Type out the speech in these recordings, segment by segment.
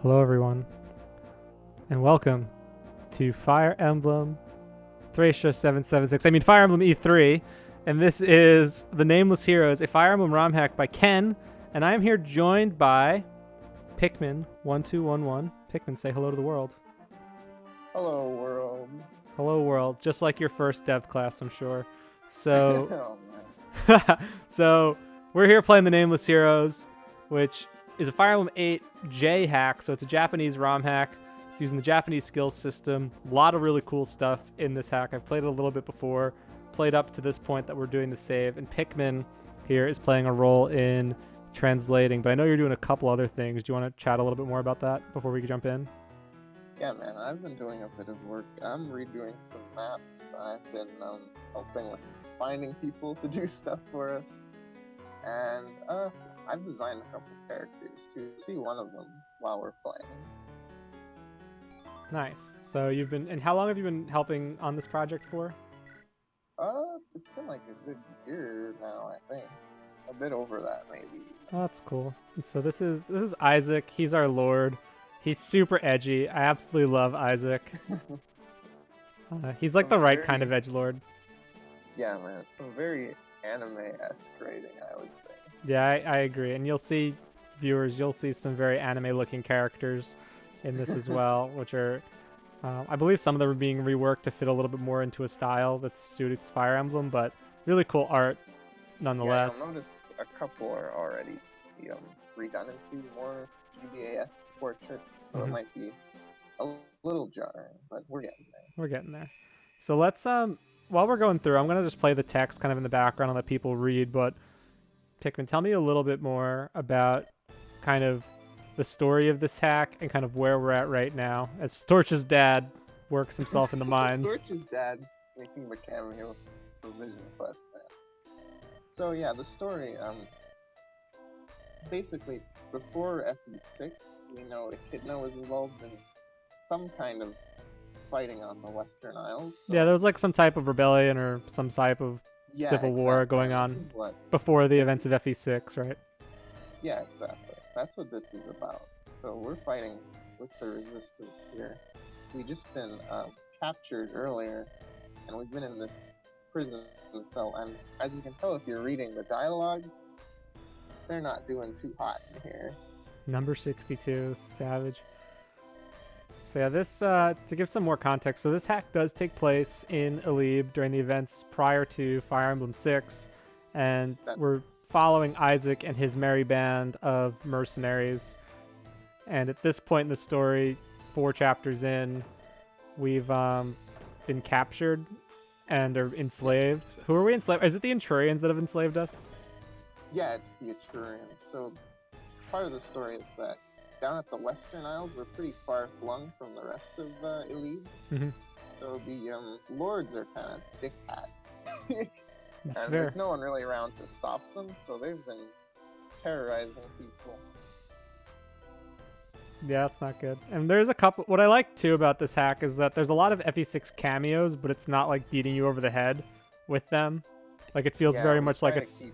Hello everyone, and welcome to Fire Emblem 776. I mean Fire Emblem E3, and this is the Nameless Heroes, a Fire Emblem ROM hack by Ken, and I am here joined by pikmin1211. Pikmin, say hello to the world. Hello, world. Hello world, just like your first dev class, I'm sure. So, Oh, man. so we're here playing the Nameless Heroes, which is a Fire Emblem 8 J hack, so it's a Japanese ROM hack. It's using the Japanese skill system. A lot of really cool stuff in this hack. I've played it a little bit before, played up to this point that we're doing the save, and Pikmin here is playing a role in translating, but I know you're doing a couple other things. Do you want to chat a little bit more about that before we jump in? Yeah, man, I've been doing a bit of work. I'm redoing some maps. I've been helping with finding people to do stuff for us. And I've designed a couple characters to see one of them while we're playing. Nice. So you've been, and how long have you been helping on this project for? It's been like a good year now, I think. A bit over that, maybe. Oh, that's cool. And so this is Isaac. He's our lord. He's super edgy. I absolutely love Isaac. He's like the right kind of edgelord. Yeah, man, it's some very anime-esque rating, I would say. Yeah, I agree. And you'll see, viewers, you'll see some very anime-looking characters in this as well, which are, I believe some of them are being reworked to fit a little bit more into a style that suits Fire Emblem, but really cool art nonetheless. Yeah, you'll notice a couple are already redone into more GBA-esque portraits, so it might be a little jarring, but we're getting there. We're getting there. So let's, while we're going through, I'm going to just play the text kind of in the background and let people read, but Pikmin, tell me a little bit more about kind of the story of this hack and kind of where we're at right now as Storch's dad works himself in the mines. Storch's dad making the cameo for Vision Quest. So yeah, the story, basically, before FE6, we know Echidna was involved in some kind of fighting on the Western Isles. So... Yeah, there was like some type of rebellion or some type of civil war going on before the events of FE6, right? Yeah, exactly. That's what this is about. So we're fighting with the resistance here. We've just been captured earlier, and we've been in this prison cell. And as you can tell if you're reading the dialogue, they're not doing too hot in here. Number 62, savage. So yeah, this, to give some more context, so this hack does take place in Elibe during the events prior to Fire Emblem 6, and we're following Isaac and his merry band of mercenaries. And at this point in the story, 4 chapters in, we've been captured and are enslaved. Who are we enslaved? Is it the Etrurians that have enslaved us? Yeah, it's the Etrurians. So part of the story is that down at the Western Isles, we're pretty far flung from the rest of Elibe. Mm-hmm. So the lords are kind of dick hats. That's and fair. There's no one really around to stop them, so they've been terrorizing people. Yeah, that's not good. And there's a couple... What I like, too, about this hack is that there's a lot of FE6 cameos, but it's not, like, beating you over the head with them. Like, it feels very much like it's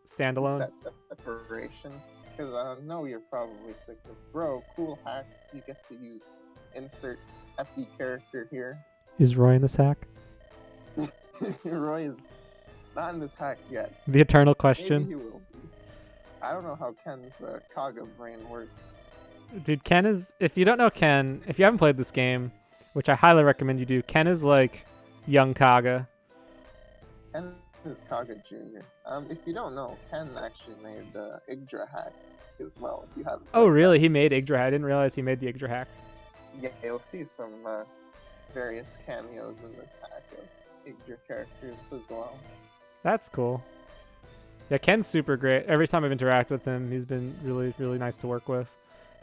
standalone. That separation. Because I know you're probably sick of, bro, cool hack, you get to use insert FE character here. Is Roy in this hack? Roy is not in this hack yet. The eternal question. Maybe he will be. I don't know how Ken's Kaga brain works. Dude, Ken is... If you don't know Ken, if you haven't played this game, which I highly recommend you do, Ken is like young Kaga. Ken is Kaga Jr. If you don't know, Ken actually made Yggdra hack as well. If you haven't. Oh, really? He made Yggdra. I didn't realize he made the Yggdra hack. Yeah, you'll see some various cameos in this hack of Yggdra characters as well. That's cool. Yeah, Ken's super great. Every time I've interacted with him, he's been really, really nice to work with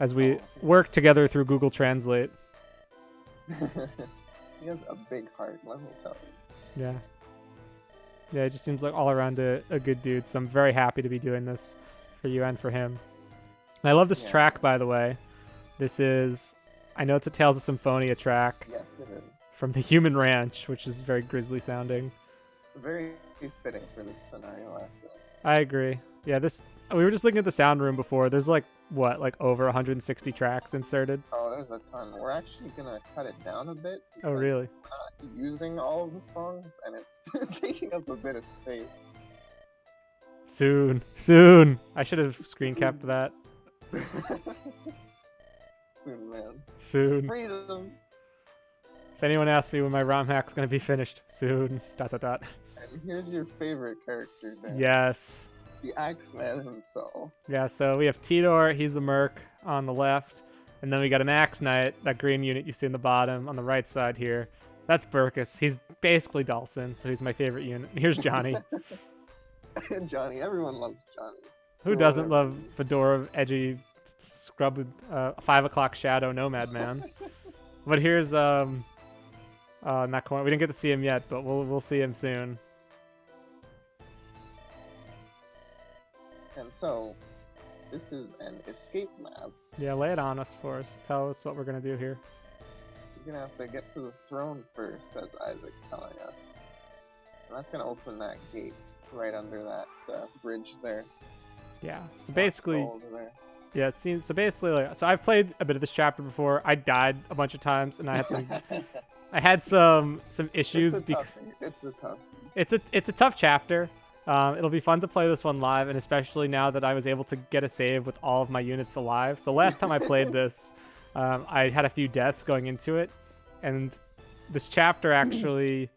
as we work together through Google Translate. He has a big heart, let me tell you. Yeah. Yeah, it just seems like all around a good dude, so I'm very happy to be doing this for you and for him. And I love this track, by the way. This is... I know it's a Tales of Symphonia track. Yes, it is. From the Human Ranch, which is very grisly sounding. Very fitting for this scenario, I feel. I agree. Yeah, this we were just looking at the sound room before. There's like what, like over 160 tracks inserted. Oh, there's a ton. We're actually gonna cut it down a bit. Oh, really? We're not using all of the songs, and it's taking up a bit of space. Soon. I should have screen capped that. Soon, man. Soon. Freedom. If anyone asks me when my ROM hack's gonna be finished, soon. ... And here's your favorite character, Dan. Yes. The Axeman himself. Yeah, so we have Tidor, he's the merc on the left. And then we got an Axe Knight, that green unit you see in the bottom on the right side here. That's Burkus. He's basically Dhalsim, so he's my favorite unit. Here's Johnny. Johnny, everyone loves Johnny. Who doesn't love Fedora, edgy, scrubbed 5 o'clock shadow nomad man? But here's in that corner. We didn't get to see him yet, but we'll see him soon. And so, this is an escape map. Yeah, lay it on us for us. Tell us what we're gonna do here. You're gonna have to get to the throne first, as Isaac's telling us. And that's gonna open that gate right under that bridge there. Yeah. So basically, Over there. yeah, it seems so. Basically, like, so I've played a bit of this chapter before. I died a bunch of times, and I had some issues. It's a tough. It's a tough chapter. It'll be fun to play this one live, and especially now that I was able to get a save with all of my units alive. So last time I played this, I had a few deaths going into it, and this chapter actually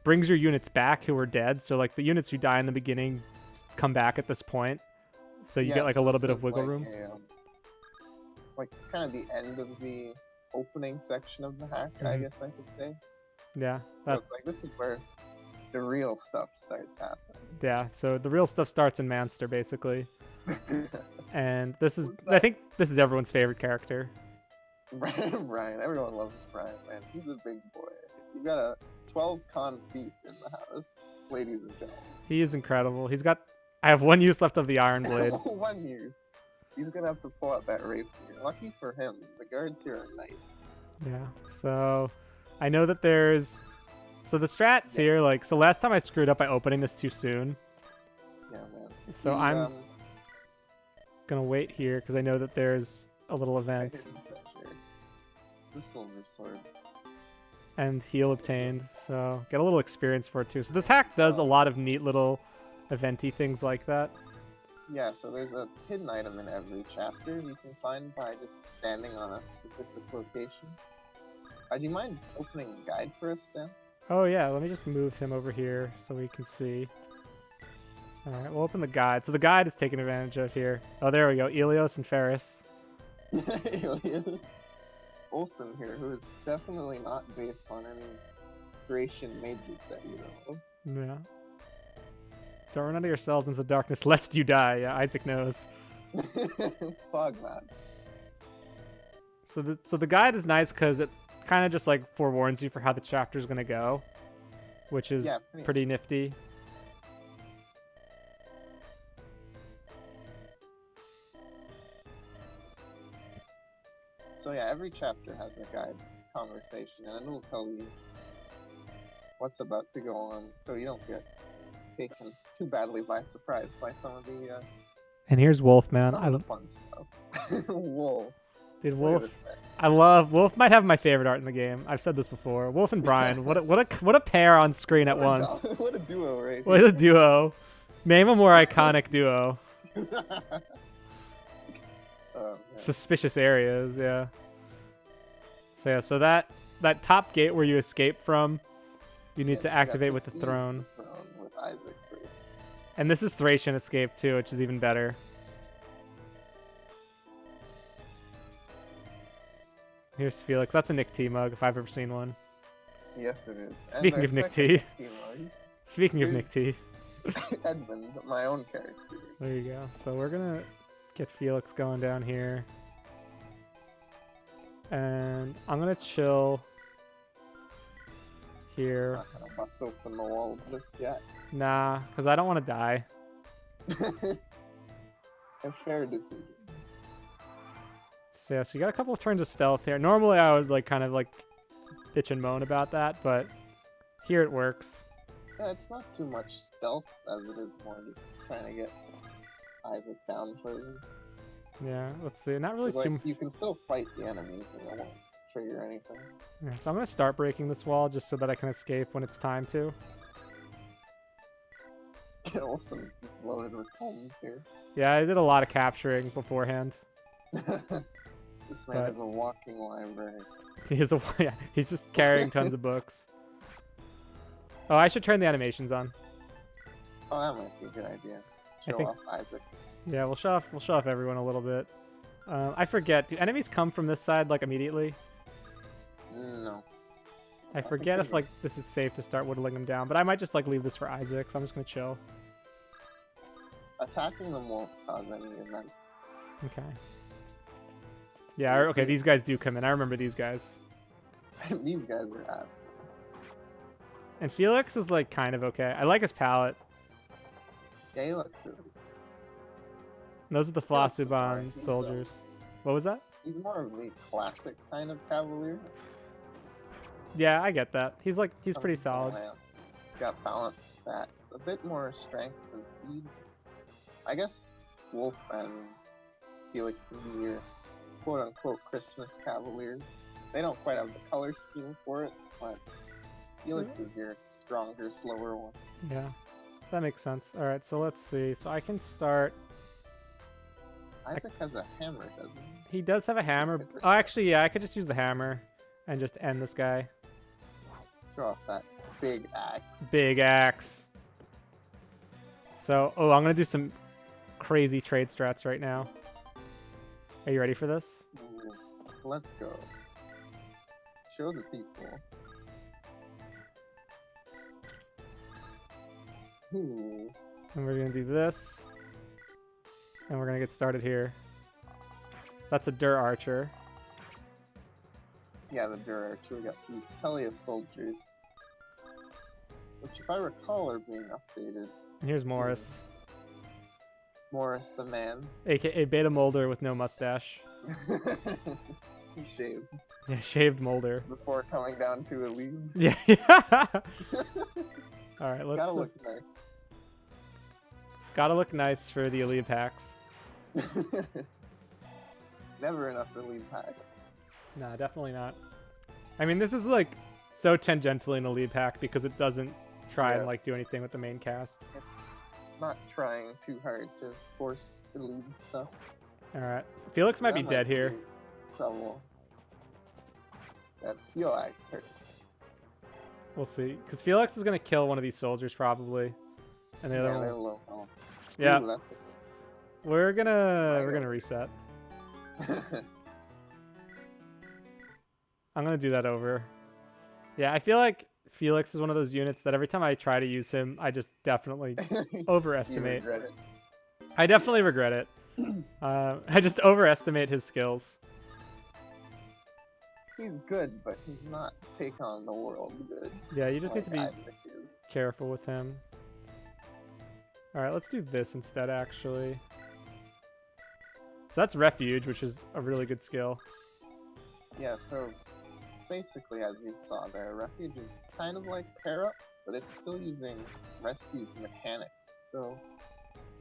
brings your units back who were dead. So like the units who die in the beginning come back at this point, so you get like a little bit of wiggle room. Like kind of the end of the opening section of the hack, I guess I could say. Yeah. So it's like this is where the real stuff starts happening. Yeah, so the real stuff starts in Manster, basically. And this is, I think this is everyone's favorite character. Brian, everyone loves Brian, man. He's a big boy. You got a 12 con thief in the house, ladies and gentlemen. He is incredible. I have 1 use left of the Iron Blade. 1 use. He's gonna have to pull out that rapier. Lucky for him, the guards here are nice. Yeah, so I know that there's... So the strats here, like, so last time I screwed up by opening this too soon. Yeah, man. So I'm gonna wait here because I know that there's a little event. The silver sword. And heal obtained, so get a little experience for it too. So this hack does a lot of neat little eventy things like that. Yeah, so there's a hidden item in every chapter you can find by just standing on a specific location. Do you mind opening a guide for us, Dan? Oh yeah, let me just move him over here so we can see. Alright, we'll open the guide. So the guide is taken advantage of here. Oh, there we go. Elios and Ferris. Elios. Olsen here, who is definitely not based on any Thracian mages that you know of. Yeah. Don't run out of yourselves into the darkness lest you die. Yeah, Isaac knows. Fogman. So the guide is nice because it kind of just like forewarns you for how the chapter's gonna go, which is pretty nifty. So yeah, every chapter has a guide conversation, and it'll tell you what's about to go on, so you don't get taken too badly by surprise by some of the and here's Wolf, man. some of the fun stuff. Wolf. Dude, Wolf. I love Wolf. Might have my favorite art in the game. I've said this before. Wolf and Brian. what a pair on screen at once. What a duo, right? What a duo. Name a more iconic duo. Suspicious areas, yeah. So yeah, so that top gate where you escape from, you need to activate with the throne. With Isaac first. And this is Thracian escape too, which is even better. Here's Felix. That's a Nick T mug if I've ever seen one. Yes, it is. Speaking of Nick T. Speaking of Nick T. Edmund, my own character. There you go. So we're gonna get Felix going down here. And I'm gonna chill here. Not gonna bust open the wall just yet. Nah, because I don't want to die. A fair decision. So yeah, so you got a couple of turns of stealth here. Normally I would like kind of like bitch and moan about that, but here it works. Yeah, it's not too much stealth as it is more just trying to get Isaac down further. Yeah, let's see. Not really 'Cause, too. like, you can still fight the enemies and it won't trigger anything. Yeah, so I'm gonna start breaking this wall just so that I can escape when it's time to. Olsen's just loaded with homes here. Yeah, I did a lot of capturing beforehand. This man But- is a walking library. Yeah, he's just carrying tons of books. Oh, I should turn the animations on. Oh, that might be a good idea. Show think- off Isaac. Yeah, we'll show off everyone a little bit. I forget. Do enemies come from this side like immediately? No. I forget if like this is safe to start whittling them down, but I might just like leave this for Isaac, so I'm just gonna chill. Attacking them won't cause any events. Okay. Yeah, okay, these guys do come in. I remember these guys. These guys are ass. And Felix is like kind of okay. I like his palette. Yeah, he looks really. And those are the Felix is Flasuban alright. He's, soldiers. What was that? He's more of the classic kind of cavalier. Yeah, I get that. He's pretty Comes with solid. lance. Got balanced stats. A bit more strength and speed. I guess Wolf and Felix can be your quote-unquote Christmas cavaliers. They don't quite have the color scheme for it, but Felix is your stronger, slower one. Yeah, that makes sense. All right, so let's see. So I can start. Isaac has a hammer, doesn't he? He does have a hammer. Oh, actually, yeah, I could just use the hammer and just end this guy. Show off that big axe. Big axe. So, oh, I'm gonna do some crazy trade strats right now. Are you ready for this? Ooh, let's go. Show the people. Ooh. And we're gonna do this. And we're gonna get started here. That's a Dur Archer. Yeah, the Dur Archer. We got the Tellius soldiers. Which, if I recall, are being updated. And here's Morris, Morris the man. aka Beta Molder with no mustache. He shaved Yeah, shaved Molder. before coming down to Elibe. Yeah, yeah. All right, let's. Gotta look nice. Gotta look nice for the Elibe hacks. Never enough Elibe hacks. Nah, definitely not. I mean, this is like so tangentially an Elibe hack because it doesn't try and Yes. like do anything with the main cast. It's not trying too hard to force Elibe stuff. All right, Felix might be That dead here. Trouble. That steel axe hurt. We'll see, because Felix is gonna kill one of these soldiers probably, and the Yeah, other they're one. low health. Yeah, Ooh, we're gonna reset. that's I'm gonna do that over. Yeah, I feel like Felix is one of those units that every time I try to use him, I just definitely You overestimate. regret it. I definitely regret it. I just overestimate his skills. He's good, but he's not take on the world good. Yeah, you just need to be like Isaac is. careful with him. All right, let's do this instead, actually. So that's Refuge, which is a really good skill. Yeah, so basically, as you saw there, Refuge is kind of like Pair Up, but it's still using Rescue's mechanics. So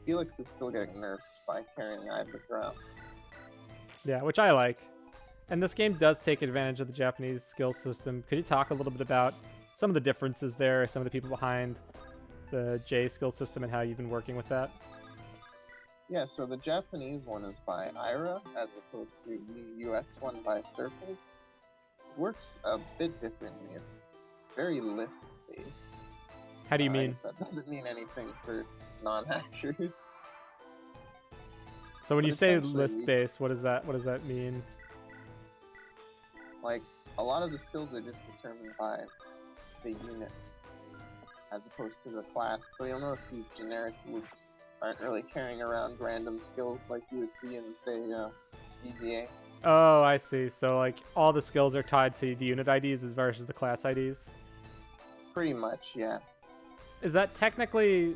Felix is still getting nerfed by carrying Isaac around. Yeah, which I like. And this game does take advantage of the Japanese skill system. Could you talk a little bit about some of the differences there, some of the people behind the J skill system and how you've been working with that? Yeah, so the Japanese one is by Ira, as opposed to the US one by Circles. It works a bit differently. It's very list-based. How do you I mean? guess that doesn't mean anything for non-hackers. So when but you say essentially- list-based, what does that mean? Like, a lot of the skills are just determined by the unit, as opposed to the class. So you'll notice these generic loops aren't really carrying around random skills like you would see in, say, EVA. Oh, I see. So like all the skills are tied to the unit IDs versus the class IDs. Pretty much, yeah. Is that technically...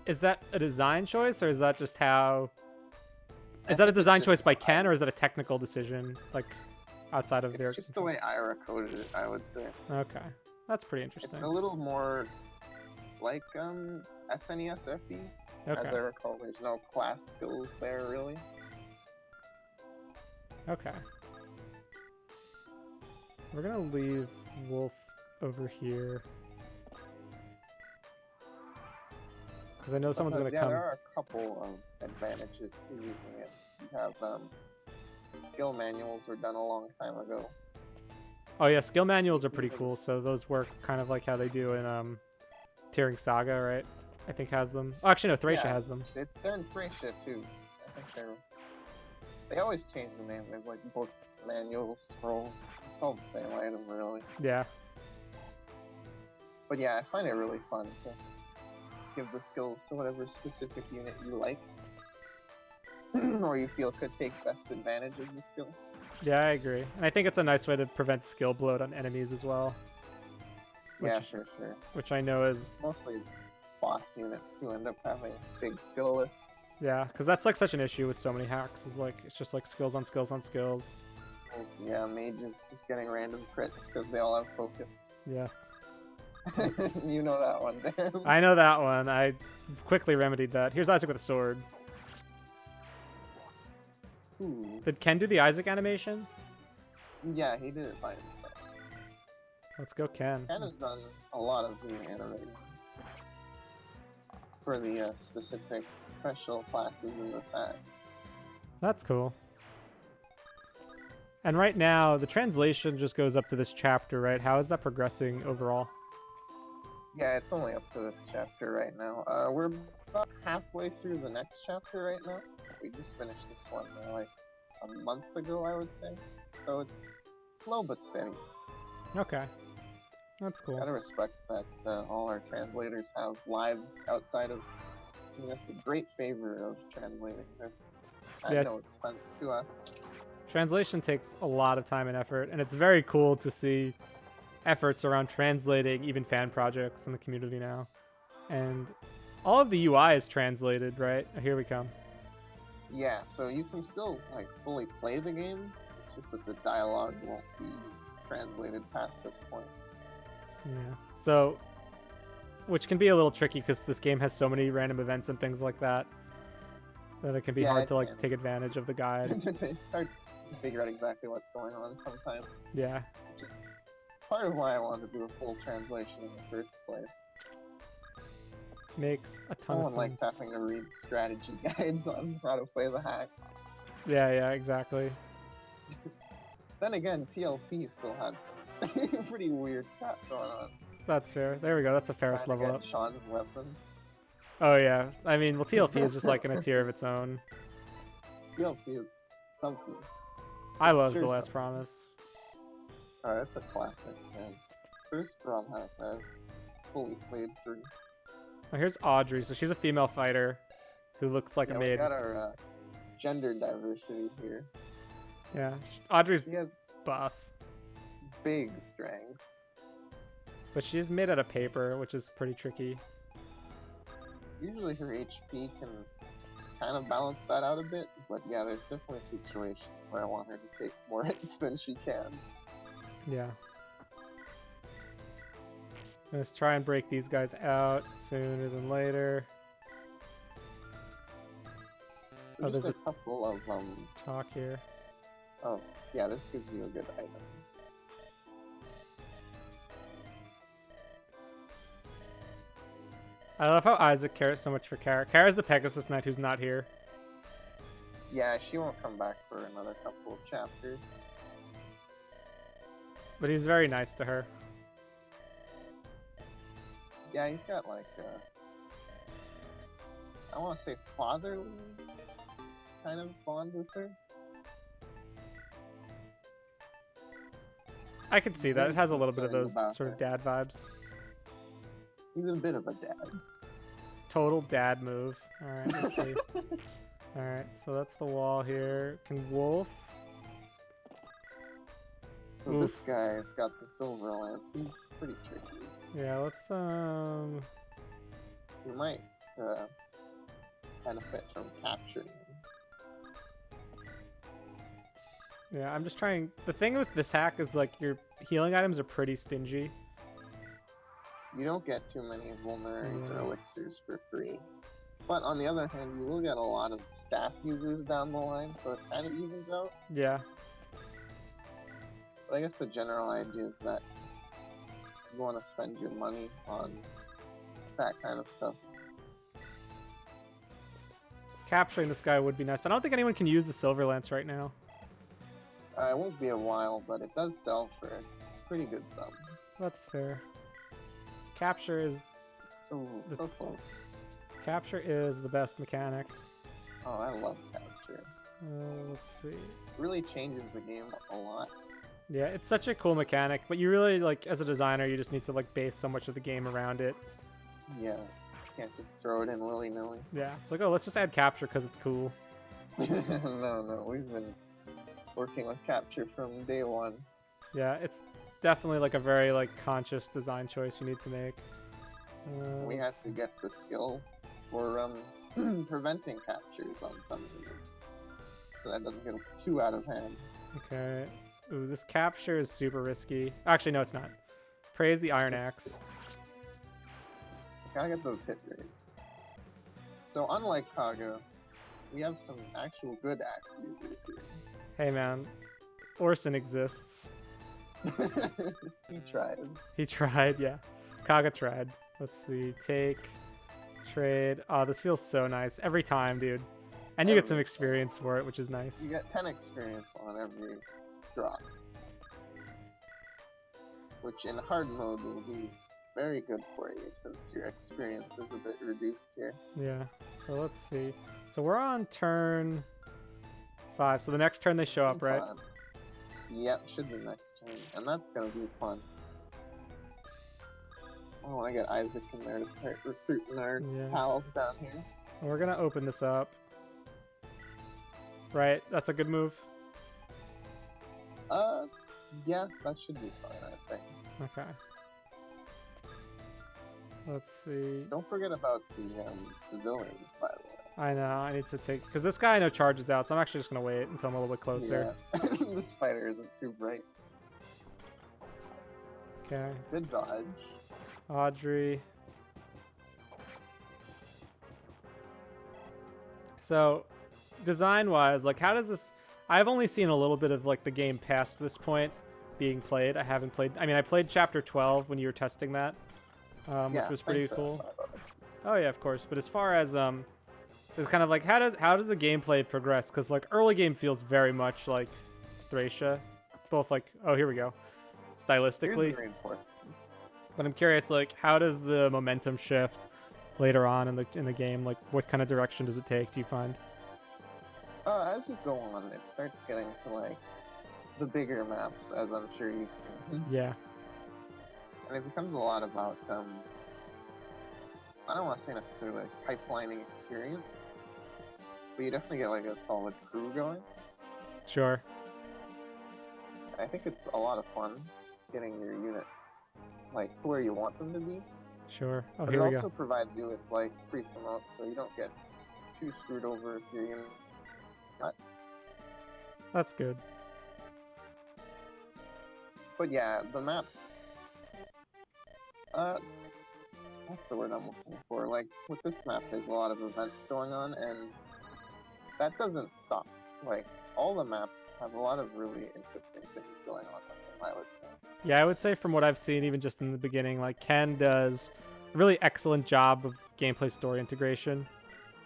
Is that a design choice, or is that just how... Is that a think it's design just choice by how Ken, or is that a technical decision, like, outside of their... It's just the way Ira coded it, I would say. Okay. That's pretty It's interesting. a little more like SNES FE, Okay. As I recall, there's no class skills there, really. Okay. We're gonna leave Wolf over here. Because I know someone's gonna yeah, come. there are a couple of advantages to using it. You have skill manuals were done a long time ago. Oh yeah, skill manuals are pretty cool. So those work kind of like how they do in Tearing Saga, right? I think has them. Oh, actually no, Thracia has them. They're in Thracia too. I think they always change the name. There's like books, manuals, scrolls. It's all the same item, really. Yeah. But yeah, I find it really fun to give the skills to whatever specific unit you like, or you feel could take best advantage of the skill. Yeah, I agree. And I think it's a nice way to prevent skill bloat on enemies as well. Yeah, sure. Which I know is... It's mostly boss units who end up having big skill lists. Yeah, because that's like such an issue with so many hacks. Is like it's just like skills on skills on skills. Yeah, mages just getting random crits because they all have focus. Yeah. You know that one, Dan. I know that one. I quickly remedied that. Here's Isaac with a sword. Ooh. Did Ken do the Isaac animation? Yeah, he did it by himself. Let's go, Ken. Ken has done a lot of the animating for the specific special classes in the set. That's cool. And right now, the translation just goes up to this chapter, right? How is that progressing overall? Yeah, it's only up to this chapter right now. We're about halfway through the next chapter right now. We just finished this one like a month ago, I would say. So it's slow but steady. Okay. That's cool. Gotta respect that all our translators have lives outside of this great favor of translating this at no expense to us. Translation takes a lot of time and effort, and it's very cool to see efforts around translating even fan projects in the community now. And all of the UI is translated, right? Here we come. Yeah, so you can still like fully play the game. It's just that the dialogue won't be translated past this point. Yeah. So, which can be a little tricky because this game has so many random events and things like that that it can be hard to like take advantage of the guide. It's hard to figure out exactly what's going on sometimes. Yeah. Part of why I wanted to do a full translation in the first place. Makes a ton of sense. No one likes having to read strategy guides on how to play the hack. Yeah, exactly. Then again, TLP still had some pretty weird crap going on. That's fair. There we go. That's a Ferris level up. Sean's weapon. Oh yeah. I mean, well, TLP is just like in a tier of its own. TLP is something. I love The Last Promise. Oh, that's a classic, man. First ROM Hack I've fully played through. Oh, here's Audrey. So she's a female fighter who looks like a maid. We got our gender diversity here. Yeah, Audrey's buff. Big strength. But she's made out of paper, which is pretty tricky. Usually her HP can kind of balance that out a bit, but yeah, there's definitely situations where I want her to take more hits than she can. Yeah. Let's try and break these guys out sooner than later. Oh, there's a couple of talk here. Oh, yeah, this gives you a good item. I love how Isaac cares so much for Kara. Kara's the Pegasus Knight who's not here. Yeah, she won't come back for another couple of chapters. But he's very nice to her. Yeah, he's got like I want to say fatherly kind of bond with her. I can see that. It has a little bit of those sort of dad vibes. He's a bit of a dad. Total dad move. Alright, let's see. Alright, so that's the wall here. Can Wolf? So Oof. This guy's got the silver lamp. He's pretty tricky. Yeah, let's We might benefit from capturing him. Yeah, I'm just trying. The thing with this hack is like your healing items are pretty stingy. You don't get too many vulneraries or elixirs for free. But on the other hand, you will get a lot of staff users down the line, so it kind of evens out. Yeah. But I guess the general idea is that you want to spend your money on that kind of stuff. Capturing this guy would be nice, but I don't think anyone can use the Silver Lance right now. It won't be a while, but it does sell for a pretty good sum. That's fair. Capture is So close. Capture is the best mechanic. Oh, I love capture. Let's see. Really changes the game a lot. Yeah, it's such a cool mechanic, but you really, like, as a designer, you just need to, like, base so much of the game around it. Yeah, you can't just throw it in willy-nilly. Yeah, it's like, oh, let's just add capture because it's cool. No, we've been working with capture from day one. Yeah, it's definitely, like, a very, like, conscious design choice you need to make. We had to get the skill for preventing captures on some units, so that doesn't get too out of hand. Okay. Ooh, this capture is super risky. Actually, no, it's not. Praise the Iron Axe. Gotta get those hit rates. So unlike Kaga, we have some actual good axe users here. Hey, man. Orson exists. He tried. He tried, yeah. Kaga tried. Let's see. Take. Trade. Oh, this feels so nice. Every time, dude. And you get some experience for it, which is nice. You get 10 experience on every drop. Which in hard mode will be very good for you since your experience is a bit reduced here. Yeah. So let's see. So we're on turn 5. So the next turn they show up, right? Yep, should be next turn. And that's gonna be fun. I want to get Isaac in there to start recruiting our pals down here. We're gonna open this up. Right, that's a good move. Yeah, that should be fine, I think. Okay. Let's see. Don't forget about the civilians, by the way. I know, I need to take... Because this guy I know charges out, so I'm actually just going to wait until I'm a little bit closer. Yeah, this fighter isn't too bright. Okay. Good dodge. Audrey. So, design-wise, like, how does this... I've only seen a little bit of, like, the game past this point being played. I haven't played... I mean, I played Chapter 12 when you were testing that, which was pretty cool. Oh, yeah, of course. But as far as, it's kind of like, how does the gameplay progress? Because, like, early game feels very much like Thracia. Both, like... Oh, here we go. Stylistically. But I'm curious, like, how does the momentum shift later on in the game? Like, what kind of direction does it take, do you find? As you go on, it starts getting to, like, the bigger maps, as I'm sure you've seen. Yeah. And it becomes a lot about, I don't want to say necessarily like pipelining experience, but you definitely get, like, a solid crew going. Sure. I think it's a lot of fun getting your units, like, to where you want them to be. Sure. Oh, but here we go. It also provides you with, like, free promotes, so you don't get too screwed over if your unit. That's good. But yeah, the maps. What's the word I'm looking for? Like, with this map, there's a lot of events going on, and that doesn't stop. Like, all the maps have a lot of really interesting things going on with them, I would say. Yeah, I would say from what I've seen, even just in the beginning, like, Ken does a really excellent job of gameplay story integration.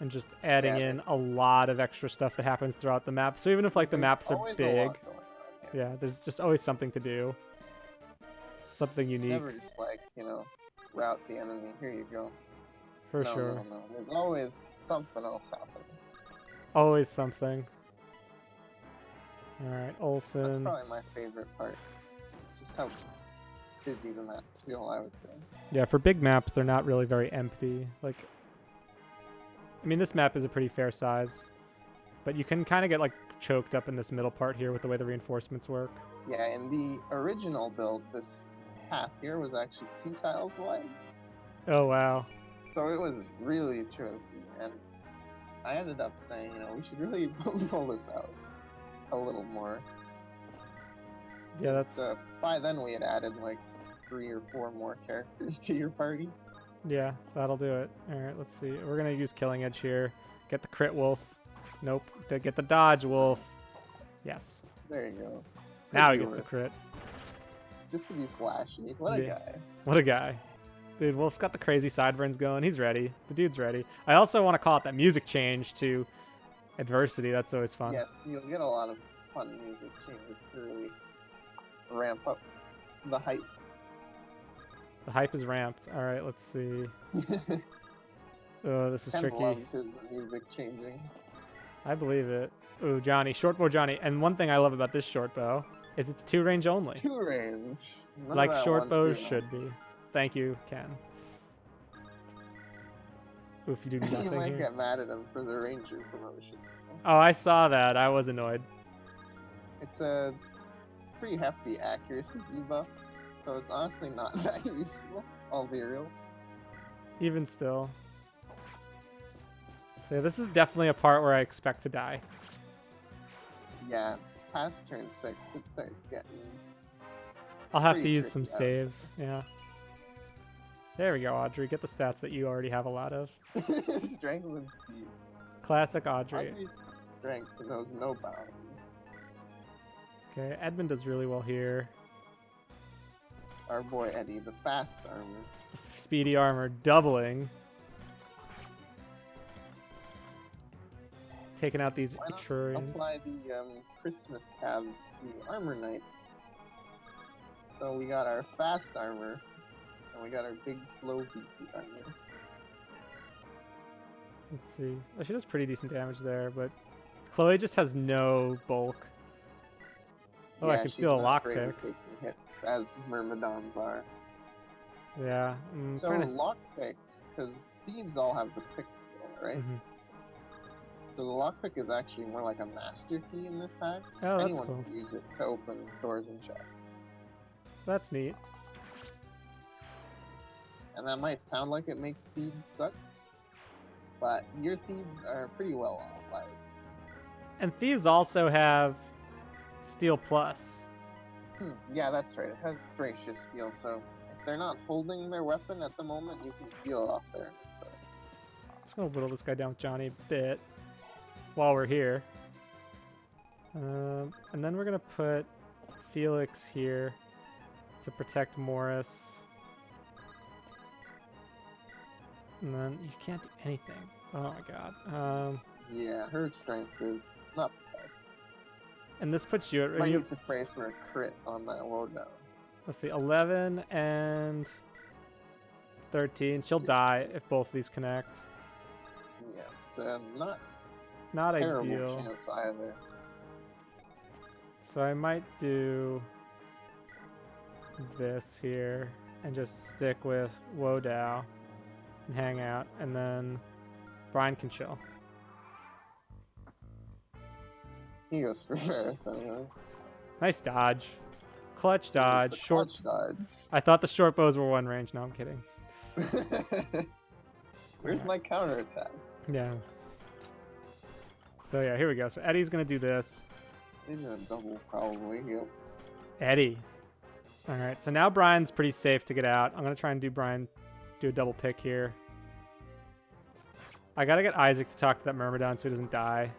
And just adding in a lot of extra stuff that happens throughout the map. So even if, like, the maps are big, yeah, there's just always something to do. Something unique. It's never just like, you know, route the enemy, here you go. For sure. No. There's always something else happening. Always something. Alright, Olsen. That's probably my favorite part. Just how busy the maps feel, I would say. Yeah, for big maps, they're not really very empty. Like, I mean, this map is a pretty fair size, but you can kind of get, like, choked up in this middle part here with the way the reinforcements work. Yeah, in the original build, this path here was actually 2 tiles wide. Oh, wow. So it was really tricky, and I ended up saying, you know, we should really pull this out a little more. Yeah, that's... by then we had added, like, 3 or 4 more characters to your party. Yeah, that'll do it. All right, let's see. We're gonna use Killing Edge here. Get the crit wolf. Nope. Get the dodge wolf. Yes. There you go. Now Could he be gets the worse. crit. Just to be flashy. What a Yeah. guy. What a guy. Dude, Wolf's got the crazy sideburns going. He's ready. The dude's ready. I also want to call it that music change to adversity. That's always fun. Yes, you'll get a lot of fun music changes to really ramp up the hype. The hype is ramped. All right, let's see. Oh, this is Ken tricky. loves his music changing. I believe it. Ooh, Johnny. Shortbow Johnny. And one thing I love about this short bow is it's 2 range only. 2 range. None Like of that short 1-2 bows now. should be. Thank you, Ken. Ooh, if you do You nothing might here. get mad at him for the ranger promotion. Oh, I saw that. I was annoyed. It's a pretty hefty accuracy debuff, so it's honestly not that useful. I'll be real. Even still. So this is definitely a part where I expect to die. Yeah, past turn 6, it starts getting... I'll have to Pretty use some tricky, saves. Yeah. There we go, Audrey. Get the stats that you already have a lot of. Strength and speed. Classic Audrey. Audrey's strength knows no bounds. Okay, Edmund does really well here. Our boy Eddie, the fast armor. Speedy armor doubling. Taking out these Why not Etrurians. apply the Christmas calves to Armor Knight? So we got our fast armor, and we got our big slow beefy armor. Let's see. Oh, she does pretty decent damage there, but Chloe just has no bulk. Oh, I can she's steal a not great lockpick. at taking hits, as Myrmidons are. Yeah. So lockpicks, because thieves all have the pick skill, right? Mhm. So the lockpick is actually more like a master key in this hack. Oh, that's Anyone cool. can use it to open doors and chests. That's neat. And that might sound like it makes thieves suck, but your thieves are pretty well off by it. And thieves also have Steel Plus. Yeah, that's right. It has Thracious Steel, so if they're not holding their weapon at the moment, you can steal it off their inventory. Just gonna whittle this guy down with Johnny a bit while we're here. And then we're gonna put Felix here to protect Morris. And then you can't do anything. Oh my god. Yeah, her strength is not the best. And this puts you at Might need to pray for a crit on that lowdown. let's see, 11 and 13. She'll die if both of these connect. Yeah, it's not Not terrible ideal. chance either. So I might do this here and just stick with Wodow and hang out, and then Brian can chill. He goes for Ferris anyway. Nice dodge. Clutch dodge. The Short. clutch I thought the short bows were 1 range. No, I'm kidding. dodge. Where's my counterattack? Yeah. So yeah, here we go. So Eddie's gonna do this. He's gonna double probably. Yep. Eddie. All right. So now Brian's pretty safe to get out. I'm gonna try and do a double pick here. I gotta get Isaac to talk to that Myrmidon so he doesn't die.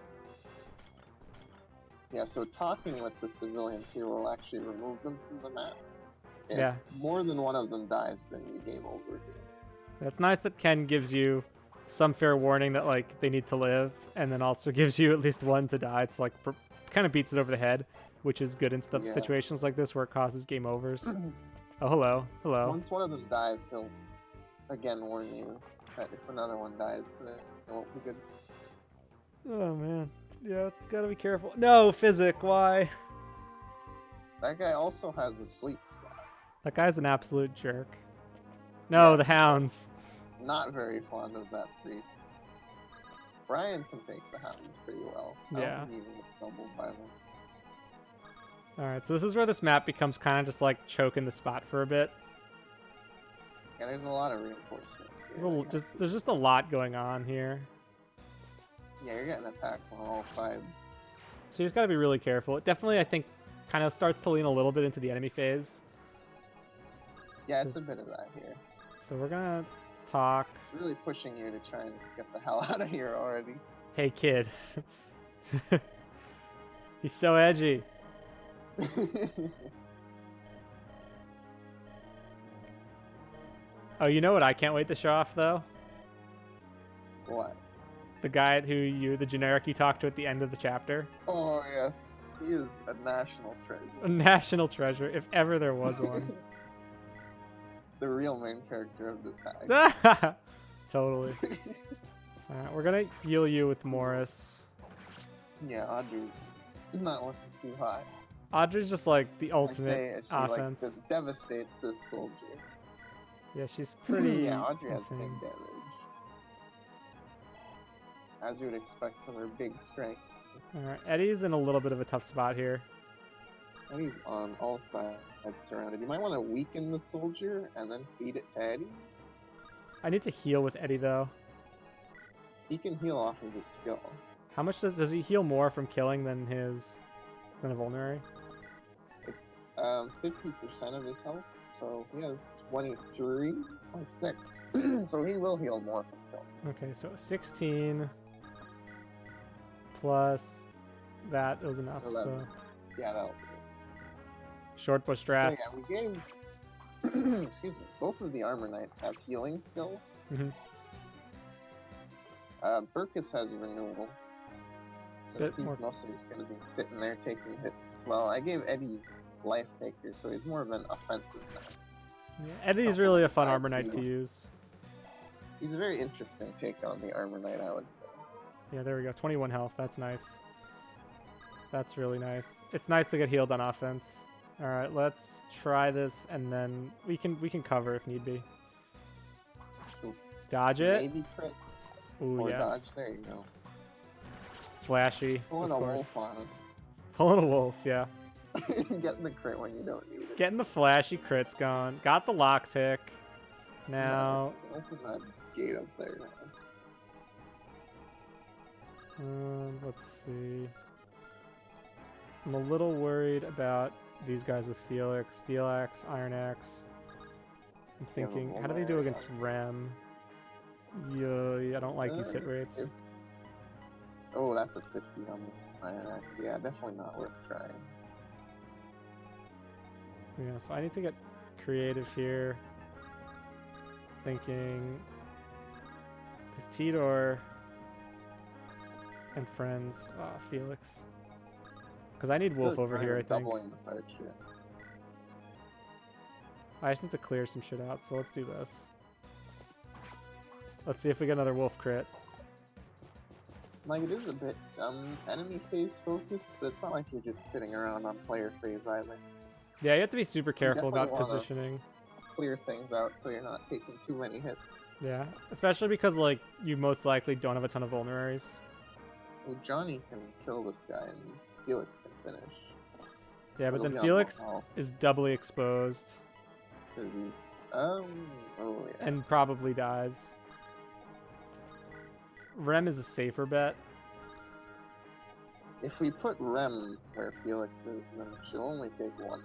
Yeah, so talking with the civilians here will actually remove them from the map. If Yeah. more than one of them dies, then you game over here. It's nice that Ken gives you some fair warning that like they need to live, and then also gives you at least one to die. It's like kind of beats it over the head, which is good in Yeah. situations like this where it causes game overs. Oh, hello, hello. Once one of them dies, he'll again warn you that if another one dies, then it won't be good. Oh man, yeah, gotta be careful. No, Physic, why? That guy also has a sleep stat. That guy's an absolute jerk. No, Yeah. the hounds. Not very fond of that priest. Brian can take the hounds pretty well. I Yeah. don't think he even gets doubled by them. All right, so this is where this map becomes kind of just like choking the spot for a bit. Yeah, there's a lot of reinforcements here. There's just a lot going on here. Yeah, you're getting attacked on all sides. So you just gotta be really careful. It definitely, I think, kind of starts to lean a little bit into the enemy phase. Yeah, it's a bit of that here. So we're gonna talk. It's really pushing you to try and get the hell out of here already. Hey, kid. He's so edgy. Oh, you know what I can't wait to show off, though? What? The guy the generic you talked to at the end of the chapter. Oh, yes. He is a national treasure. A national treasure, if ever there was one. The real main character of this hack. Totally. We're gonna heal you with Morris. Yeah, Audrey's not looking too hot. Audrey's just like the I ultimate say she offense. like devastates this soldier. Yeah, she's pretty. Yeah, Audrey has insane. big damage. As you would expect from her big strength. Alright, Eddie's in a little bit of a tough spot here. And he's on all sides surrounded. You might want to weaken the soldier and then feed it to Eddie. I need to heal with Eddie though. He can heal off of his skill. How much does he heal more from killing than a vulnerary? It's 50% of his health, so he has 23, 26. So he will heal more from killing. Okay, so 16 plus that was enough. 11. So Yeah, that'll be short bush So strats. yeah, we gave excuse me, both of the armor knights have healing skills. Mhm. Burkus has renewal. Since he's mostly just going to be sitting there taking hits. Well, I gave Eddie life taker, so he's more of an offensive knight. Yeah, Eddie's really a fun High armor knight to speed. use. He's a very interesting take on the armor knight, I would say. Yeah, there we go. 21 health. That's nice. That's really nice. It's nice to get healed on offense. All right, let's try this, and then we can cover if need be. Ooh. Dodge it. Maybe crit Ooh, or yes. dodge. There you go. Flashy. Pulling of a course. wolf on Pulling a wolf, yeah. us. Getting the crit when you don't need it. Getting the flashy crits going. Got the lockpick. Now, Nice. Open that gate up there now. let's see. I'm a little worried about these guys with Felix, Steel Axe, Iron Axe. I'm Yeah, thinking, well, how do they do against Rem? Yeah, I don't like these hit rates. if- Oh, that's a 50 on this Iron Axe. Yeah, definitely not worth trying. Yeah, so I need to get creative here. Thinking, because Tidor and friends, Felix. Because I need Wolf over here, I think. Doubling the search here. I just need to clear some shit out, so let's do this. Let's see if we get another Wolf crit. Like, it is a bit enemy phase focused, but it's not like you're just sitting around on player phase either. Yeah, you have to be super careful about definitely wanna- positioning. Clear things out so you're not taking too many hits. Yeah, especially because, like, you most likely don't have a ton of vulneraries. Well, Johnny can kill this guy and Felix can finish. Yeah, but It'll then be on Felix low health, is doubly exposed 'cause he's, oh yeah. and probably dies. Rem is a safer bet. If we put Rem where Felix is, then she'll only take one.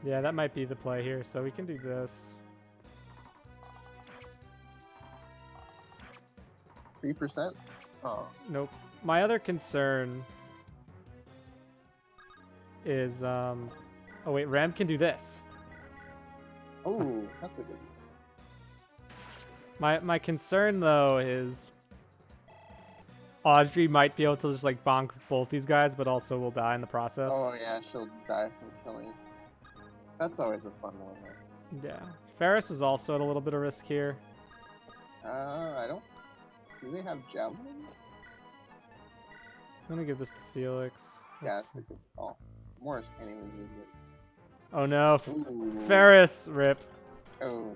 Yeah, that might be the play here, so we can do this. 3%? Oh, Nope. My other concern is, oh wait, Rem can do this. oh, that's a good one. My concern, though, is Audrey might be able to just, like, bonk both these guys, but also will die in the process. Oh yeah, she'll die from killing. That's always a fun one. Right? Yeah. Ferris is also at a little bit of risk here. I don't. Do they have javelin? I'm gonna give this to Felix. Yeah, Let's that's a good call. Morris can't even use it. Oh no, Ooh. Ferris, rip. Oh,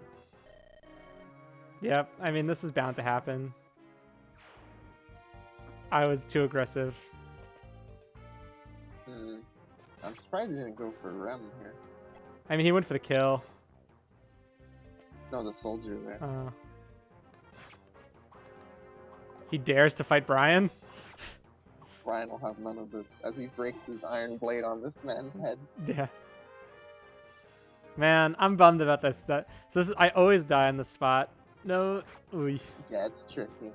Yep, I mean, this is bound to happen. I was too aggressive. I'm surprised he didn't go for Rem here. I mean, he went for the kill. No, the soldier there. He dares to fight Brian? Brian will have none of this as he breaks his iron blade on this man's head. Yeah. Man, I'm bummed about this. So this is, I always die in this spot. No. Ooh. Yeah, it's tricky.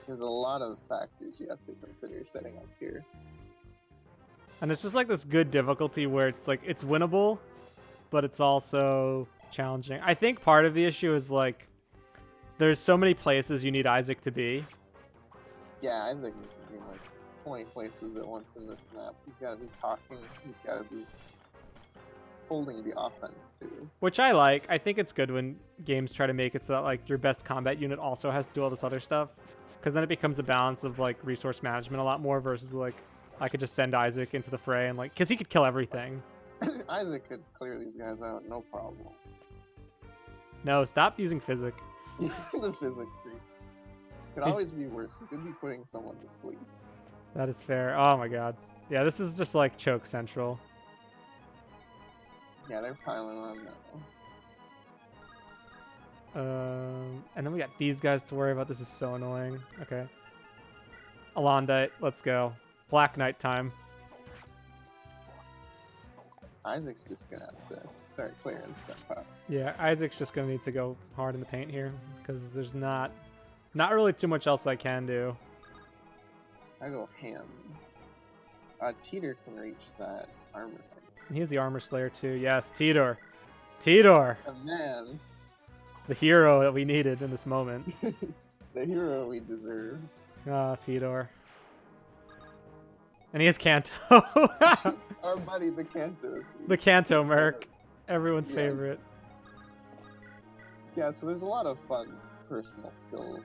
There's a lot of factors you have to consider setting up here. And it's just like this good difficulty where it's like it's winnable, but it's also challenging. I think part of the issue is like there's so many places you need Isaac to be. Yeah, Isaac needs to be in like 20 places at once in this map. He's got to be talking. He's got to be holding the offense too. Which I like. I think it's good when games try to make it so that like your best combat unit also has to do all this other stuff, because then it becomes a balance of like resource management a lot more versus like I could just send Isaac into the fray and like because he could kill everything. Isaac could clear these guys out, no problem. No, stop using physic. The physics freak. Could always be worse. It could be putting someone to sleep. That is fair. Oh my god. Yeah, this is just like choke central. Yeah, they're piling on now. And then we got these guys to worry about. This is so annoying. Okay. Alondite, let's go. Black Knight time. Isaac's just gonna have to start clearing stuff out. Yeah, Isaac's just gonna need to go hard in the paint here because there's not really too much else I can do. I go ham. Teeter can reach that armor thing. And he's the armor slayer too. Yes, Tidor. Tidor, A man, the hero that we needed in this moment. the hero we deserve. Ah, Tidor. And he has Kanto. Our buddy, the Kanto. The Kanto Merc. Everyone's Yeah. favorite. Yeah, so there's a lot of fun personal skills.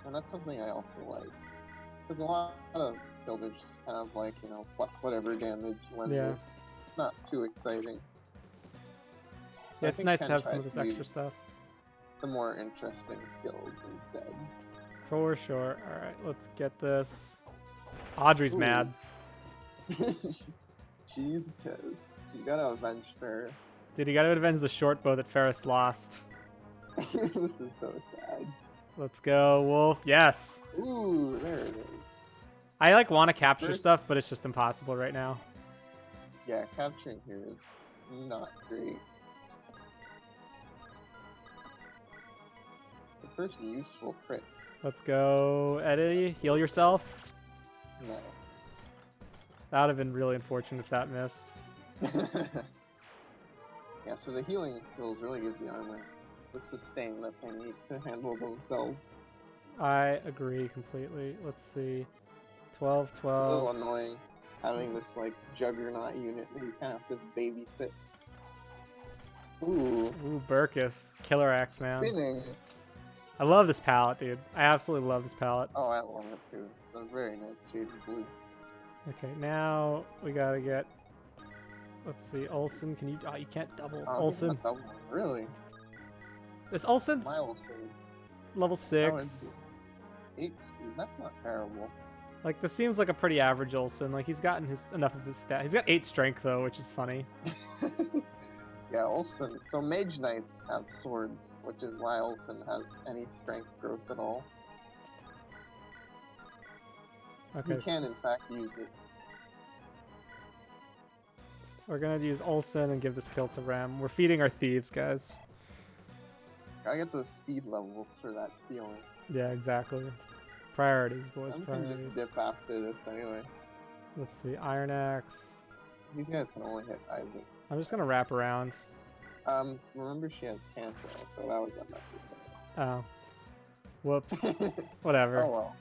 And that's something I also like. Because a lot of skills are just kind of like, you know, plus whatever damage when Yeah. it's not too exciting. Yeah, I it's think nice to Ken have some tries of this to extra use stuff. the more interesting skills instead. For sure. All right, let's get this. Audrey's Ooh. mad. She's pissed. She gotta avenge Ferris. Dude, you gotta avenge the short bow that Ferris lost. This is so sad. Let's go, Wolf. Yes. Ooh, there it is. I like want to capture First- stuff, but it's just impossible right now. Yeah, capturing here is not great. The first useful crit. Let's go, Eddie. Heal yourself. No. That would have been really unfortunate if that missed. Yeah, so the healing skills really give the armors the sustain that they need to handle themselves. I agree completely. Let's see. 12, It's a little 12. annoying having this like juggernaut unit that you kind of have to babysit. Ooh, Ooh, Burkus. Killer Axe, man. spinning. I love this palette, dude. I absolutely love this palette. Oh, I love it too. It's a very nice shade of blue. Okay, now we gotta get... Let's see, Olsen, can you... Oh, you can't double. Oh, Olsen. not double. Really? This Olsen's My Olsen. level That 6. 8 speed. That's not terrible. Like, this seems like a pretty average Olsen. Like, he's gotten enough of his stat. He's got 8 strength, though, which is funny. Yeah, Olsen. So Mage Knights have swords, which is why Olsen has any strength growth at all. Okay, He can, in fact, use it. we're gonna use Olsen and give this kill to Rem. We're feeding our thieves, guys. Gotta get those speed levels for that stealing. Yeah, exactly. Priorities, boys, I'm gonna priorities. just dip after this anyway. Let's see, Iron Axe. These guys can only hit Isaac. I'm just gonna wrap around. Remember she has Kanto, so that was unnecessary. Oh. Whoops. Whatever. Oh well.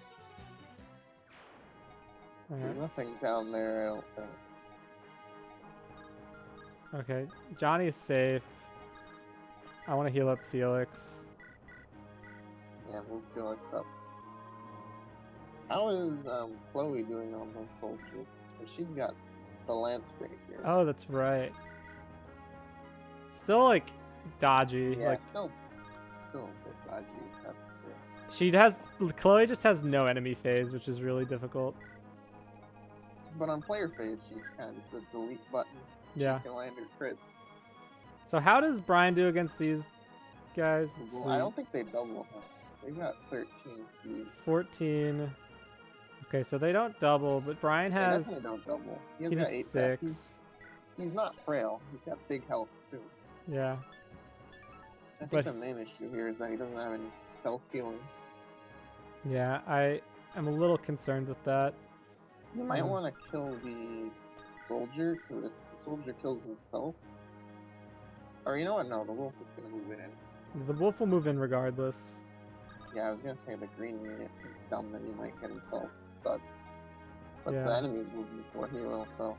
Alright, There's let's- nothing down there, I don't think. Okay, Johnny's safe. I want to heal up Felix. Yeah, we'll Felix up. How is Chloe doing on those soldiers? 'Cause she's got the lance breaker. Oh, that's right. Still, like, dodgy. yeah, Like, still a bit dodgy. That's fair. she has... Chloe just has no enemy phase, which is really difficult. But on player phase, she's kind of just a delete button. Yeah. She can land her crits. So how does Brian do against these guys? Let's Well, I see. don't think they double him. They've got 13 speed. 14. Okay, so they don't double, but Brian They has... definitely don't double. He has He got has 8 6. He's not frail. He's got big health too. Yeah. I think But the main issue here is that he doesn't have any self-healing. yeah, I am a little concerned with that. You might want to kill the soldier, because if the soldier kills himself... Or you know what? No, the wolf is going to move it in. The wolf will move in regardless. Yeah, I was going to say the green unit is dumb that he might get himself stuck. But Yeah. the enemy's moving before he will, so...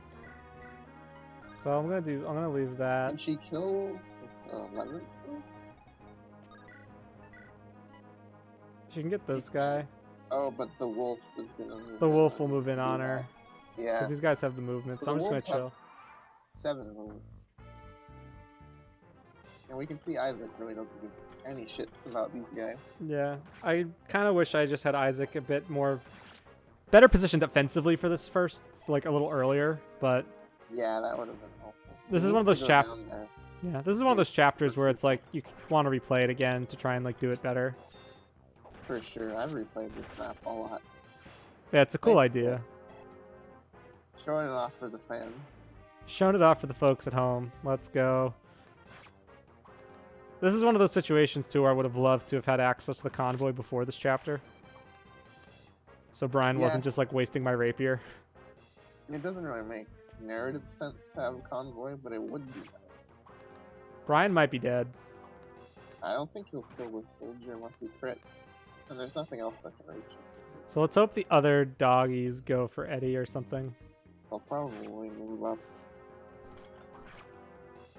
So I'm gonna leave that. Can she kill Lemon Sword? She can get this She guy. can. Oh, but the wolf is gonna move The in wolf on will move in on that. her. Yeah. Because these guys have the movement, so I'm just gonna chill. 7 move. And we can see Isaac really doesn't give any shits about these guys. Yeah, I kind of wish I just had Isaac a bit more better positioned defensively for this first, like a little earlier. But Yeah, that would have been helpful. this is one of those Yeah, this is one of those chapters where it's like you want to replay it again to try and like do it better. For sure, I've replayed this map a lot. Yeah, it's a cool Nice idea. Showing it off for the fans. Showing it off for the folks at home. Let's go. This is one of those situations too where I would have loved to have had access to the convoy before this chapter. So Brian wasn't just like wasting my rapier. It doesn't really make narrative sense to have a convoy, but it would be. Brian might be dead. I don't think he'll kill this soldier unless he crits. And there's nothing else that can reach him. So let's hope the other doggies go for Eddie or something. They'll probably move up.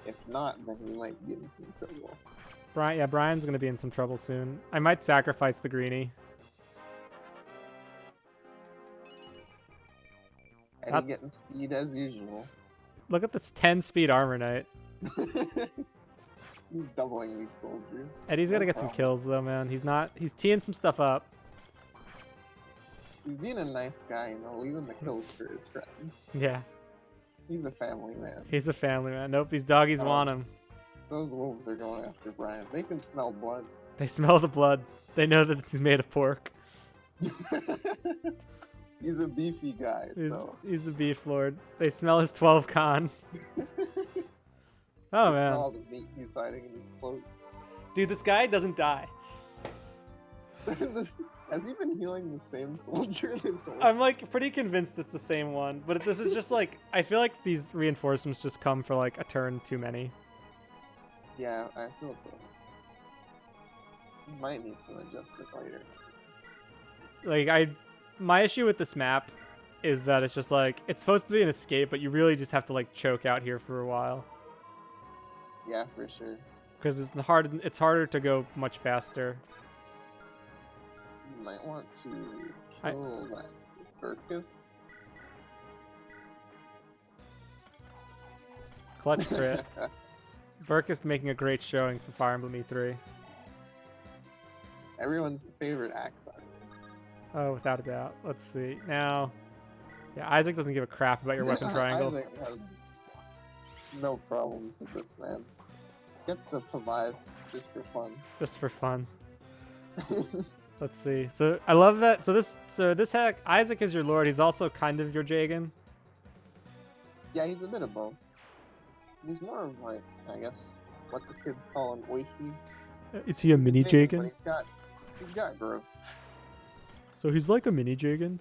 If not, then he might get in some trouble. Brian's gonna be in some trouble soon. I might sacrifice the greenie. Eddie getting speed as usual. Look at this 10 speed armor knight. He's doubling these soldiers. Eddie's gotta get some kills though, man. He's teeing some stuff up. He's being a nice guy, you know, leaving the kills for his friends. Yeah. He's a family man. He's a family man. Nope, these doggies want him. Those wolves are going after Brian. They can smell blood. They smell the blood. They know that he's made of pork. He's a beefy guy. He's a beef lord. They smell his 12 con. Oh man. Smell all the meat he's hiding in his cloak. Dude, this guy doesn't die. Has he been healing the same soldier this whole I'm like pretty convinced it's the same one, but this is just like I feel like these reinforcements just come for like a turn too many. Yeah, I feel so. He might need some adjustment later. Like my issue with this map is that it's just like it's supposed to be an escape, but you really just have to like choke out here for a while. Yeah, for sure. Because it's harder to go much faster. You might want to kill that Burkus. Clutch crit. Burkus making a great showing for Fire Emblem E3. Everyone's favorite axe archer. Oh, without a doubt. Let's see. Now, yeah, Isaac doesn't give a crap about your weapon triangle. Isaac has no problems with this man. Gets the Tobias just for fun. Just for fun. Let's see. So I love that. So this hack, Isaac is your lord. He's also kind of your Jagan. Yeah, he's a bit of both. He's more of like, I guess, what the kids call an oishi. Is he a mini Jagan? But he's got growth. So he's like a mini Jagan?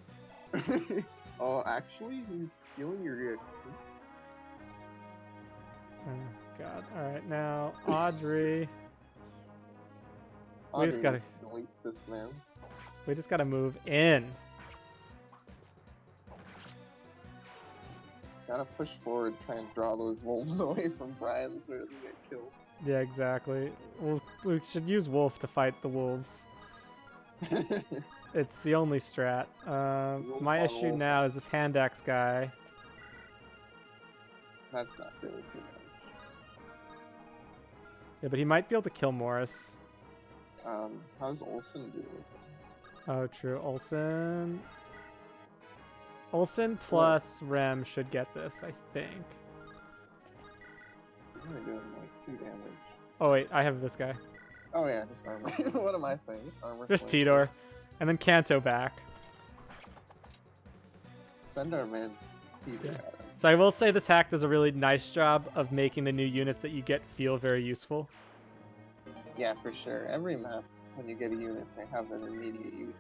Oh, actually, he's stealing your EXP. Oh, God. Alright, now, Audrey. Audrey just gotta... deletes this man. We just gotta move in. Gotta push forward, try and draw those wolves away from Brian so he doesn't get killed. Yeah, exactly. We should use Wolf to fight the wolves. It's the only strat. My issue now is this hand axe guy. That's not really too much. Yeah, but he might be able to kill Morris. How does Olsen do with him? Oh, true. Olsen plus Rem should get this, I think. He's only doing like 2 damage. Oh, wait, I have this guy. Oh yeah, just armor. What am I saying? Just armor. Just Tidor. And then Kanto back. Send our man Tidor Yeah. at him. So I will say this hack does a really nice job of making the new units that you get feel very useful. Yeah, for sure. Every map, when you get a unit, they have an immediate use.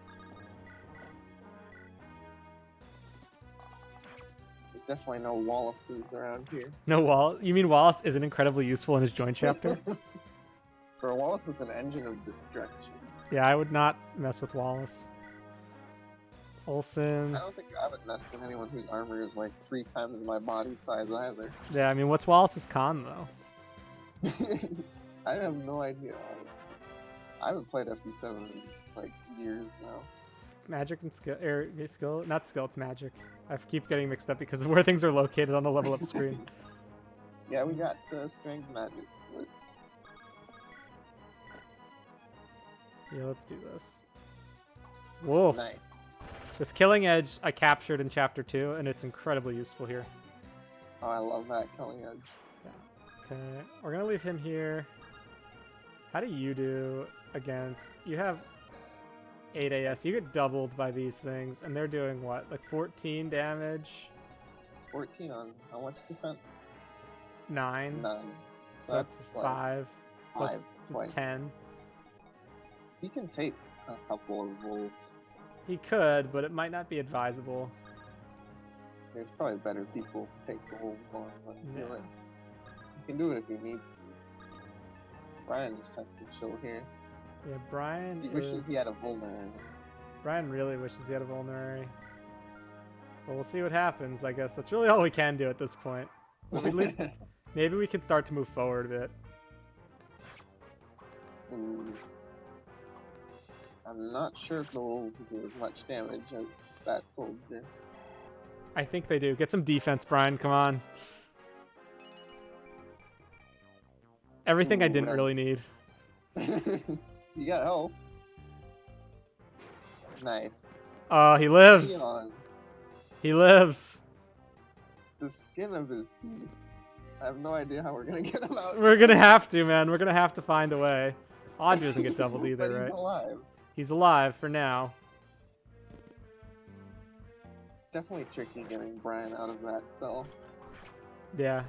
There's definitely no Wallaces around here. No Wallace? You mean Wallace isn't incredibly useful in his joint chapter? For Wallace is an engine of destruction. Yeah, I would not mess with Wallace. Olsen. I don't think I would mess with anyone whose armor is like 3 times my body size either. Yeah, I mean, what's Wallace's con, though? I have no idea. I haven't played FD7 in like years now. Magic and skill, skill, not skill, it's magic. I keep getting mixed up because of where things are located on the level up screen. Yeah, we got strength magic split. Yeah, let's do this. Wolf. Nice. This killing edge I captured in chapter 2, and it's incredibly useful here. Oh, I love that killing edge. Yeah. Okay, we're gonna leave him here. How do you do against? You have 8 AS. You get doubled by these things, and they're doing what? Like 14 damage? 14 on how much defense? 9. 9. So that's 5. Plus 5 it's points. 10. He can take a couple of wolves. He could, but it might not be advisable. There's probably better people to take the wolves on than Yeah. Felix. He can do it if he needs to. Brian just has to chill here. Yeah, Brian He wishes he had a vulnerary. Brian really wishes he had a vulnerary. But we'll see what happens, I guess. That's really all we can do at this point. But at least maybe we can start to move forward a bit. I'm not sure if the wolves do as much damage as that soldier. I think they do. Get some defense, Brian. Come on. Everything I didn't really need. You got help. Nice. Oh, he lives. Leon, He lives. the skin of his teeth. I have no idea how we're gonna get him out. We're gonna have to, man. We're gonna have to find a way. Audrey doesn't get doubled either, But he's right? alive. He's alive for now. Definitely tricky getting Brian out of that cell. Yeah.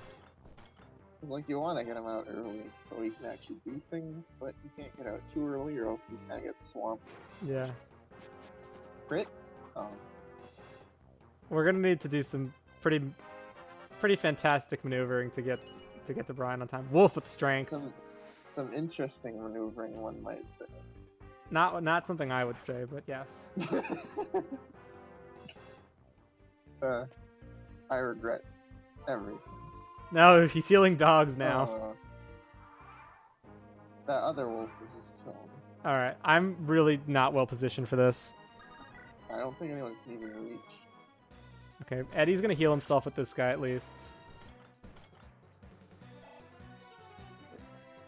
It's like you want to get him out early so he can actually do things, but you can't get out too early or else he kind of gets swamped. Yeah. Crit? Oh. We're gonna need to do some pretty fantastic maneuvering to get to Brian on time. Wolf with strength. Some interesting maneuvering, one might say. Not something I would say, but yes. I regret everything. No, he's healing dogs now. That other wolf is just chilling. Alright, I'm really not well positioned for this. I don't think anyone can even reach. Okay, Eddie's gonna heal himself with this guy at least.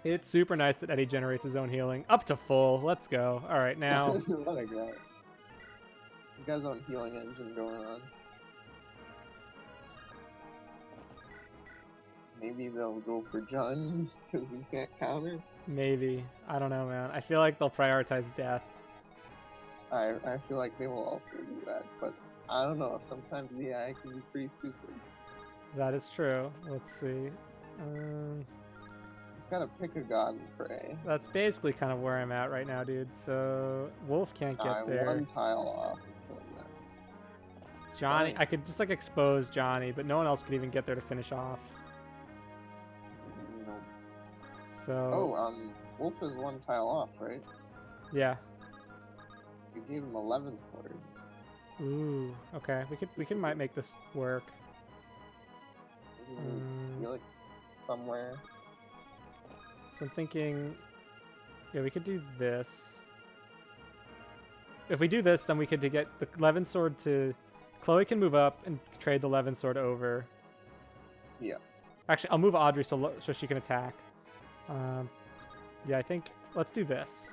It's super nice that Eddie generates his own healing. Up to full. Let's go. Alright, now. What a guy. He got his own healing engine going on. Maybe they'll go for John because he can't counter. Maybe. I don't know, man. I feel like they'll prioritize death. I feel like they will also do that, but I don't know. Sometimes the AI can be pretty stupid. That is true. Let's see. Just gotta pick a god and pray. That's basically kind of where I'm at right now, dude. So Wolf can't get there. One tile off. Johnny, I could just like expose Johnny, but no one else could even get there to finish off. No. So. Wolf is one tile off, right? Yeah. We gave him 11 sword. Ooh. Okay. We might make this work. Felix somewhere. So I'm thinking. Yeah, we could do this. If we do this, then we could get the Levin sword to. Chloe can move up and trade the Levin sword over. Yeah. Actually, I'll move Audrey so she can attack. Yeah, I think let's do this.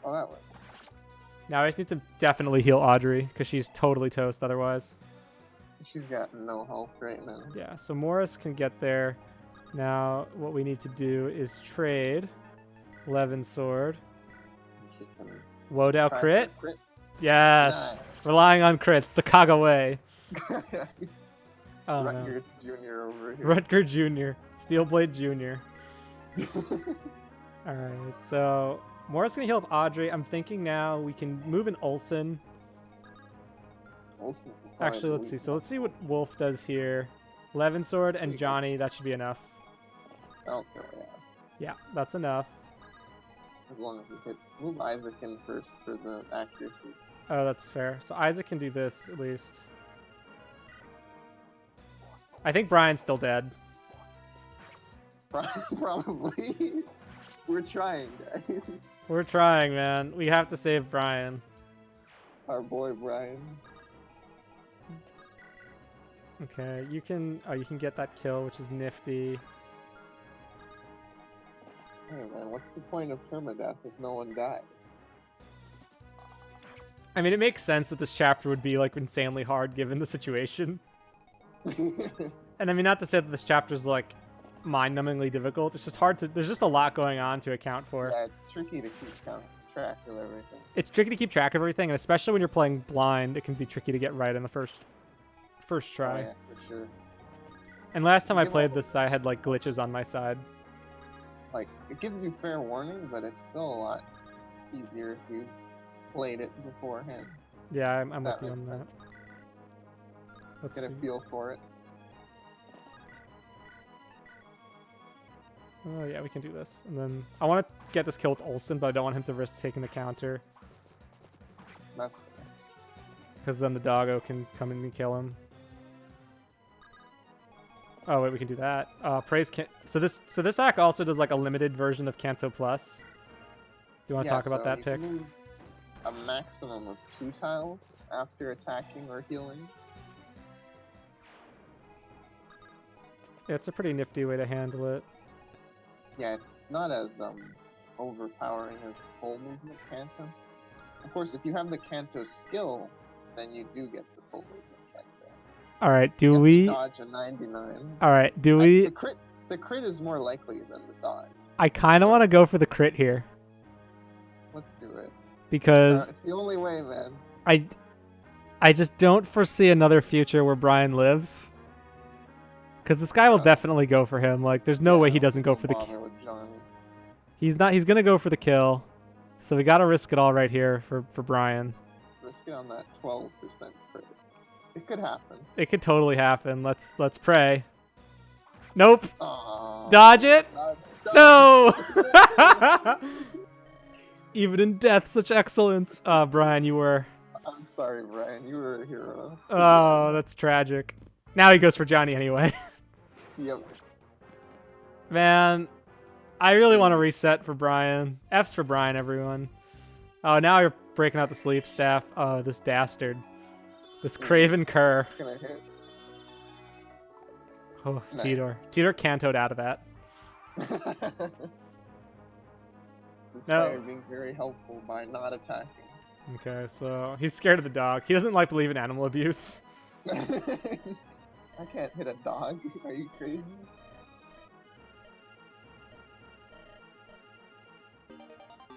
Oh, that works. Now I just need to definitely heal Audrey because she's totally toast otherwise. She's got no health right now. Yeah, so Morris can get there. Now what we need to do is trade Levin sword. Wodow crit? Yes! Nice. Relying on crits, the Kaga way. Oh, Rutger Jr. over here. Rutger Jr. Steelblade Jr. Alright, so Mora's gonna heal up Audrey. I'm thinking now we can move in Olsen. Olsen can probably Actually, let's see. delete So let's see what Wolf does here. Levin Sword and Johnny, that should be enough. Okay, yeah. Yeah, that's enough. As long as it hits. Move Isaac in first for the accuracy. Oh, that's fair. So Isaac can do this, at least. I think Brian's still dead. Probably. We're trying, guys. We're trying, man. We have to save Brian. Our boy Brian. Okay, you can get that kill, which is nifty. Hey man, what's the point of permadeath if no one died? I mean, it makes sense that this chapter would be like insanely hard given the situation. And I mean, not to say that this chapter is like mind-numbingly difficult. It's just hard to. There's just a lot going on to account for. Yeah, it's tricky to keep track of everything. It's tricky to keep track of everything, and especially when you're playing blind, it can be tricky to get right in the first try. Oh, yeah, for sure. And last time I played this, I had like glitches on my side. Like, it gives you fair warning, but it's still a lot easier if you played it beforehand. Yeah, I'm with you on that. Let's get a feel for it. Oh yeah, we can do this. And then I want to get this kill with Olsen, but I don't want him to risk taking the counter. That's fair. Because then the doggo can come in and kill him. Oh wait, we can do that. Praise can. So this hack also does like a limited version of Kanto Plus. You want to talk about that pick? Move a maximum of 2 tiles after attacking or healing. Yeah, it's a pretty nifty way to handle it. Yeah, it's not as overpowering as full movement Kanto. Of course, if you have the Kanto skill, then you do get the full movement Kanto. All right, you do have we? To dodge a 99. All right, do we? The crit is more likely than the dodge. I kind of want to go for the crit here. Let's do it. Because it's the only way, man. I just don't foresee another future where Brian lives. Because this guy will definitely go for him. Like, there's no way he doesn't go for the kill. He's gonna go for the kill. So we gotta risk it all right here for Brian. Risk it on that 12% crit. It could happen. It could totally happen. Let's pray. Nope. Aww. Dodge it. Dodge. No. Even in death, such excellence. Brian, you were. I'm sorry, Brian. You were a hero. Oh, that's tragic. Now he goes for Johnny anyway. Yep. Man, I really want to reset for Brian. F's for Brian, everyone. Oh, now you're breaking out the sleep staff. Oh, this dastard. This craven cur. It's gonna hit. Oh, Nice. Tidor cantoed out of that. This No. fighter being very helpful by not attacking. Okay, so he's scared of the dog. He doesn't like believe in animal abuse. I can't hit a dog. Are you crazy?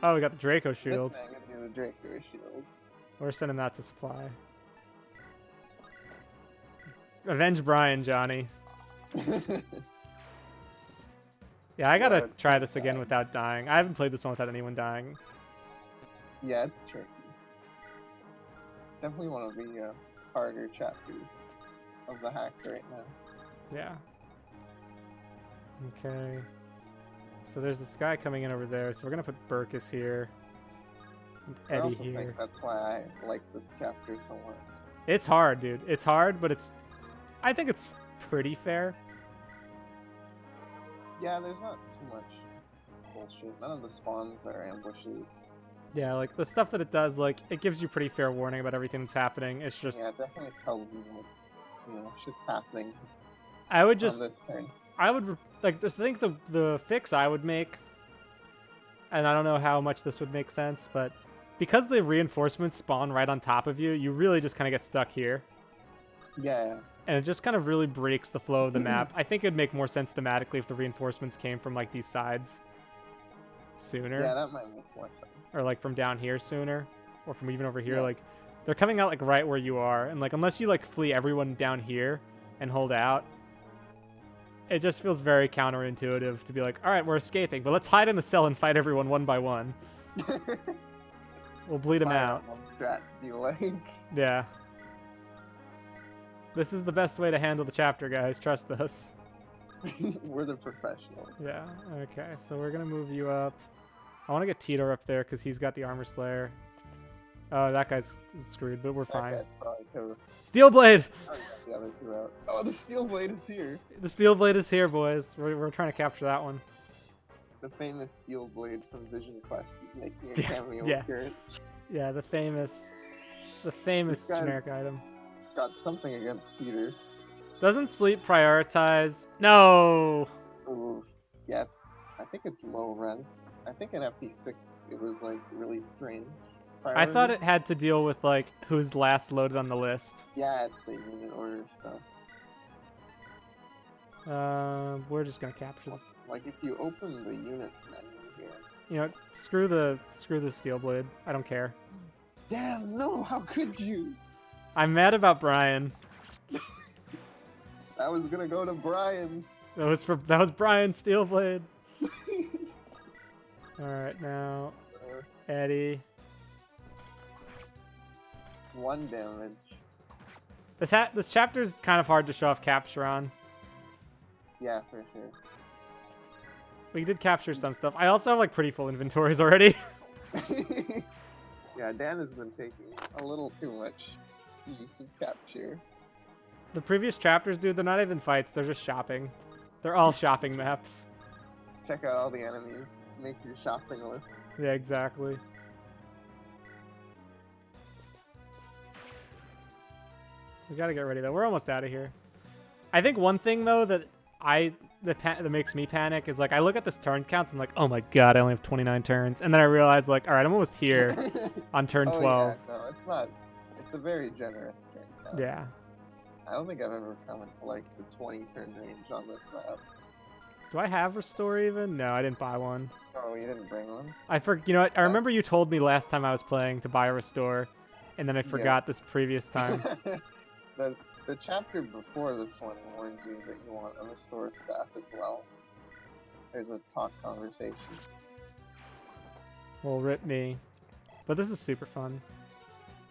Oh, we got the Draco shield. This man gives you the Draco shield. We're sending that to supply. Avenge Brian, Johnny. Yeah, I gotta try this again without dying. I haven't played this one without anyone dying. Yeah, it's tricky. Definitely one of the harder chapters of the hack right now. Yeah. Okay. So there's this guy coming in over there, so we're gonna put Burkus here. And I Eddie also here. think that's why I like this chapter so much. It's hard, dude. It's hard, but I think it's pretty fair. Yeah, there's not too much bullshit. None of the spawns are ambushes. Yeah, like the stuff that it does, like it gives you pretty fair warning about everything that's happening. It's just Yeah, it definitely tells you what, shit's happening I would just on this turn. I would like just think the fix I would make, and I don't know how much this would make sense, but because the reinforcements spawn right on top of you, you really just kind of get stuck here. Yeah. And it just kind of really breaks the flow of the map. I think it'd make more sense thematically if the reinforcements came from like these sides sooner. Yeah, that might make more sense. Or like from down here sooner, or from even over here. Yeah. Like they're coming out like right where you are, and like unless you like flee everyone down here and hold out, It just feels very counterintuitive to be like, all right, we're escaping, but let's hide in the cell and fight everyone one by one. We'll bleed them out. Strats be like. Yeah. This is the best way to handle the chapter, guys. Trust us. We're the professionals. Yeah. Okay, so we're gonna move you up. I want to get Tito up there because he's got the Armor Slayer. Oh, that guy's screwed, but we're fine. That guy's probably toast. Steel Blade! Oh, the other two out. Oh, the Steel Blade is here. The Steel Blade is here, boys. We're trying to capture that one. The famous Steel Blade from Vision Quest is making a cameo appearance. Yeah, the famous generic item. Got something against Teeter. Doesn't sleep prioritize? No! Ooh, yeah, I think it's low res. I think in FP6 it was like really strange. I thought it had to deal with like who's last loaded on the list. Yeah, it's the unit order stuff. We're just gonna capture this. Like if you open the units menu here. You know, screw the Steel Blade. I don't care. Damn, no! How could you? I'm mad about Brian. I was gonna go to Brian. That was Brian Steelblade. All right, now Eddie. 1 damage. This chapter's kind of hard to show off capture on. Yeah, for sure. We did capture some stuff. I also have like pretty full inventories already. Yeah, Dan has been taking a little too much use of capture. The previous chapters, dude, they're not even fights. They're just shopping. They're all shopping maps. Check out all the enemies. Make your shopping list. Yeah, exactly. We gotta get ready though. We're almost out of here. I think one thing though that makes me panic is like I look at this turn count and I'm like, oh my god, I only have 29 turns, and then I realize like, all right, I'm almost here on turn 12. Yeah, no, it's not. It's a very generous turn count. Yeah. I don't think I've ever come into like the 20 turn range on this map. Do I have Restore even? No, I didn't buy one. Oh, you didn't bring one? You know what? I remember you told me last time I was playing to buy a Restore, and then I forgot this previous time. The chapter before this one warns you that you want a Restore staff as well. There's a talk conversation. Well, rip me. But this is super fun.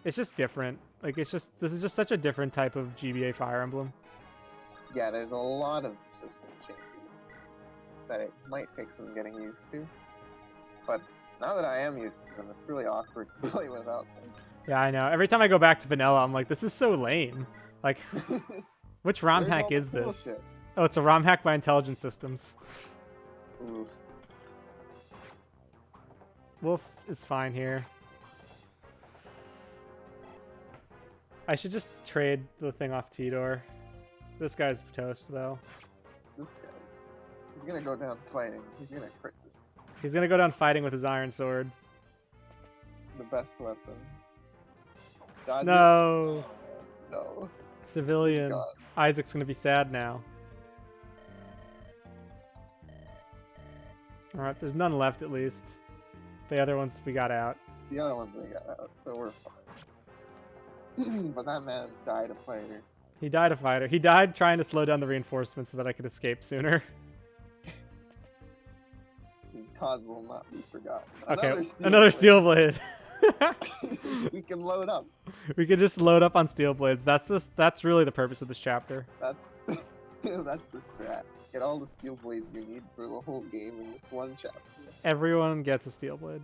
It's just different. Like, this is just such a different type of GBA Fire Emblem. Yeah, there's a lot of system changes that it might take some getting used to. But now that I am used to them, it's really awkward to play without them. Yeah, I know. Every time I go back to vanilla, I'm like, this is so lame. Like, which ROM hack is this? Bullshit. Oh, it's a ROM hack by Intelligent Systems. Oof. Wolf is fine here. I should just trade the thing off Tidor. This guy's toast, though. This guy. He's gonna go down fighting. He's gonna crit this. He's gonna go down fighting with his iron sword. The best weapon. Dodge No! It. No. Civilian. God. Isaac's gonna be sad now. Alright, there's none left at least. The other ones we got out. The other ones we got out, so we're fine. But that man died a fighter. He died a fighter. He died trying to slow down the reinforcements so that I could escape sooner. His cause will not be forgotten. Okay, another Steel Blade. We can load up. We could just load up on Steel Blades. That's really the purpose of this chapter. That's the strat. Get all the Steel Blades you need for the whole game in this one chapter. Everyone gets a Steel Blade.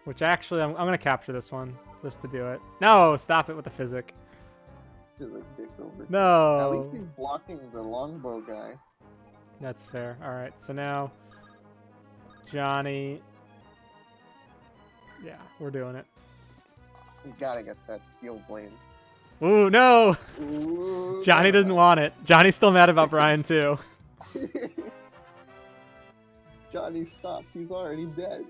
Which actually, I'm going to capture this one just to do it. No, stop it with the physic. Physic dick over. No. At least he's blocking the longbow guy. That's fair. All right, so now Johnny. Yeah, we're doing it. You gotta get that Steel Blade. Ooh, no! Ooh, Johnny didn't want it. Johnny's still mad about Brian, too. Johnny, stop. He's already dead.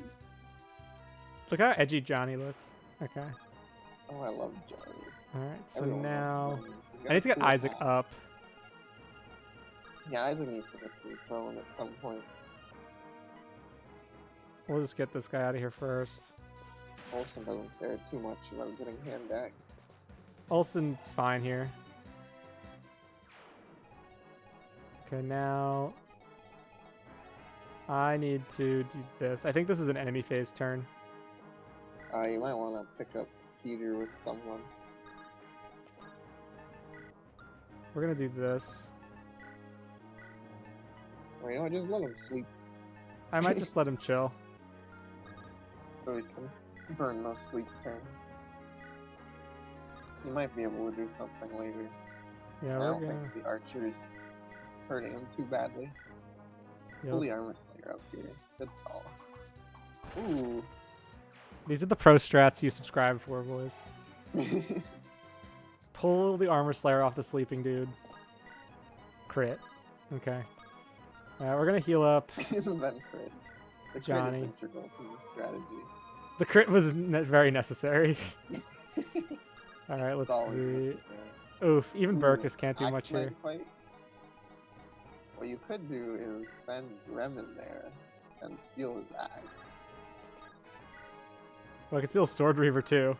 Look how edgy Johnny looks. Okay. Oh, I love Johnny. Alright, so Everyone now loves Johnny. He's got I need to a get cool Isaac hat. up. Yeah, Isaac needs to get free thrown at some point. We'll just get this guy out of here first. Olsen doesn't care too much about getting hand back. Olsen's fine here. Okay, now I need to do this. I think this is an enemy phase turn. You might want to pick up Teeter with someone. We're gonna do this. Or, you know what, just let him sleep I might just let him chill. so we can burn those sleep turns. You might be able to do something later. Yeah, I we're don't gonna. think the archer is hurting him too badly. Yeah, Pull the let's- armor slayer up here. Good call. Ooh. These are the pro strats you subscribe for, boys. Pull the armor slayer off the sleeping dude. Crit. Okay. We're gonna heal up. Then crit. The Johnny. crit is integral to the strategy. The crit was very necessary. All right, It's let's always see. necessary. Oof, even Ooh, Burkus can't do much Axeman here. Fight. What you could do is send Rem in there and steal his axe. Well, I can steal Sword Reaver too.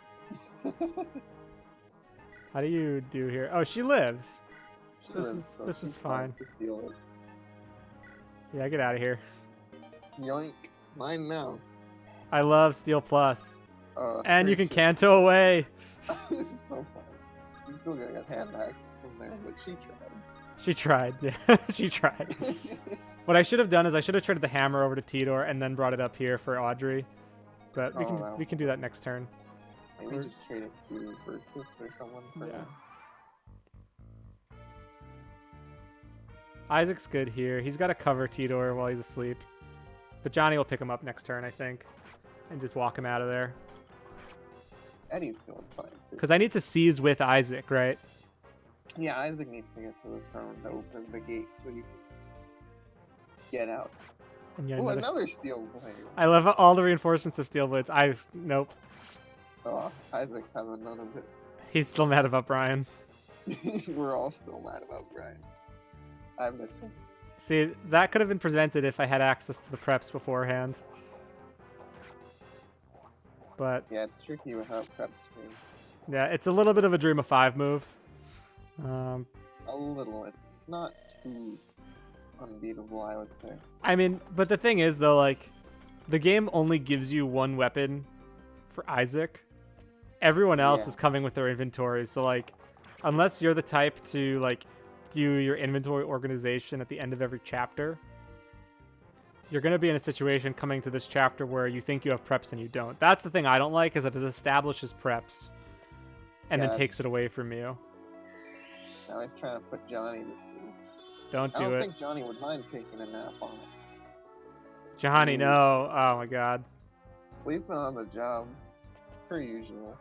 How do you do here? Oh, she lives. She This lives, is- so this she's is fine. To steal it. Yeah, get out of here. Yoink. Mine now. I love Steel Plus. And you can Appreciate Canto away. it. It's so fun. She's still gonna get hand axe from there, but she tried. She tried. Yeah, she tried. What I should have done is I should have traded the hammer over to Tidor and then brought it up here for Audrey. But we Oh, can that we can do that next turn. Maybe Or- just trade it to Burkus or someone for Yeah. now. Isaac's good here. He's got to cover Tidor while he's asleep. But Johnny will pick him up next turn, I think. And just walk him out of there. Eddie's doing fine too. Because I need to seize with Isaac, right? Yeah, Isaac needs to get to the throne to open the gate so you can get out. And yeah, Oh, another steel blade. I love all the reinforcements of Steel Blades. Nope. Oh, Isaac's having none of it. He's still mad about Brian. We're all still mad about Brian. I miss him. See, that could have been prevented if I had access to the preps beforehand. But Yeah, it's tricky without prep screen. yeah, it's a little bit of a Dream of 5 move. A little. It's not too unbeatable, I would say. I mean, but the thing is, though, like, the game only gives you one weapon for Isaac. Everyone else Yeah. is coming with their inventories, so, like, unless you're the type to, like, do your inventory organization at the end of every chapter, you're going to be in a situation coming to this chapter where you think you have preps and you don't. That's the thing I don't like, is that it establishes preps and Yeah, then takes it away from you. Now he's trying to put Johnny to sleep. Don't I do don't it. think Johnny would mind taking a nap on it. Johnny, no. Oh, my God. Sleeping on the job, per usual.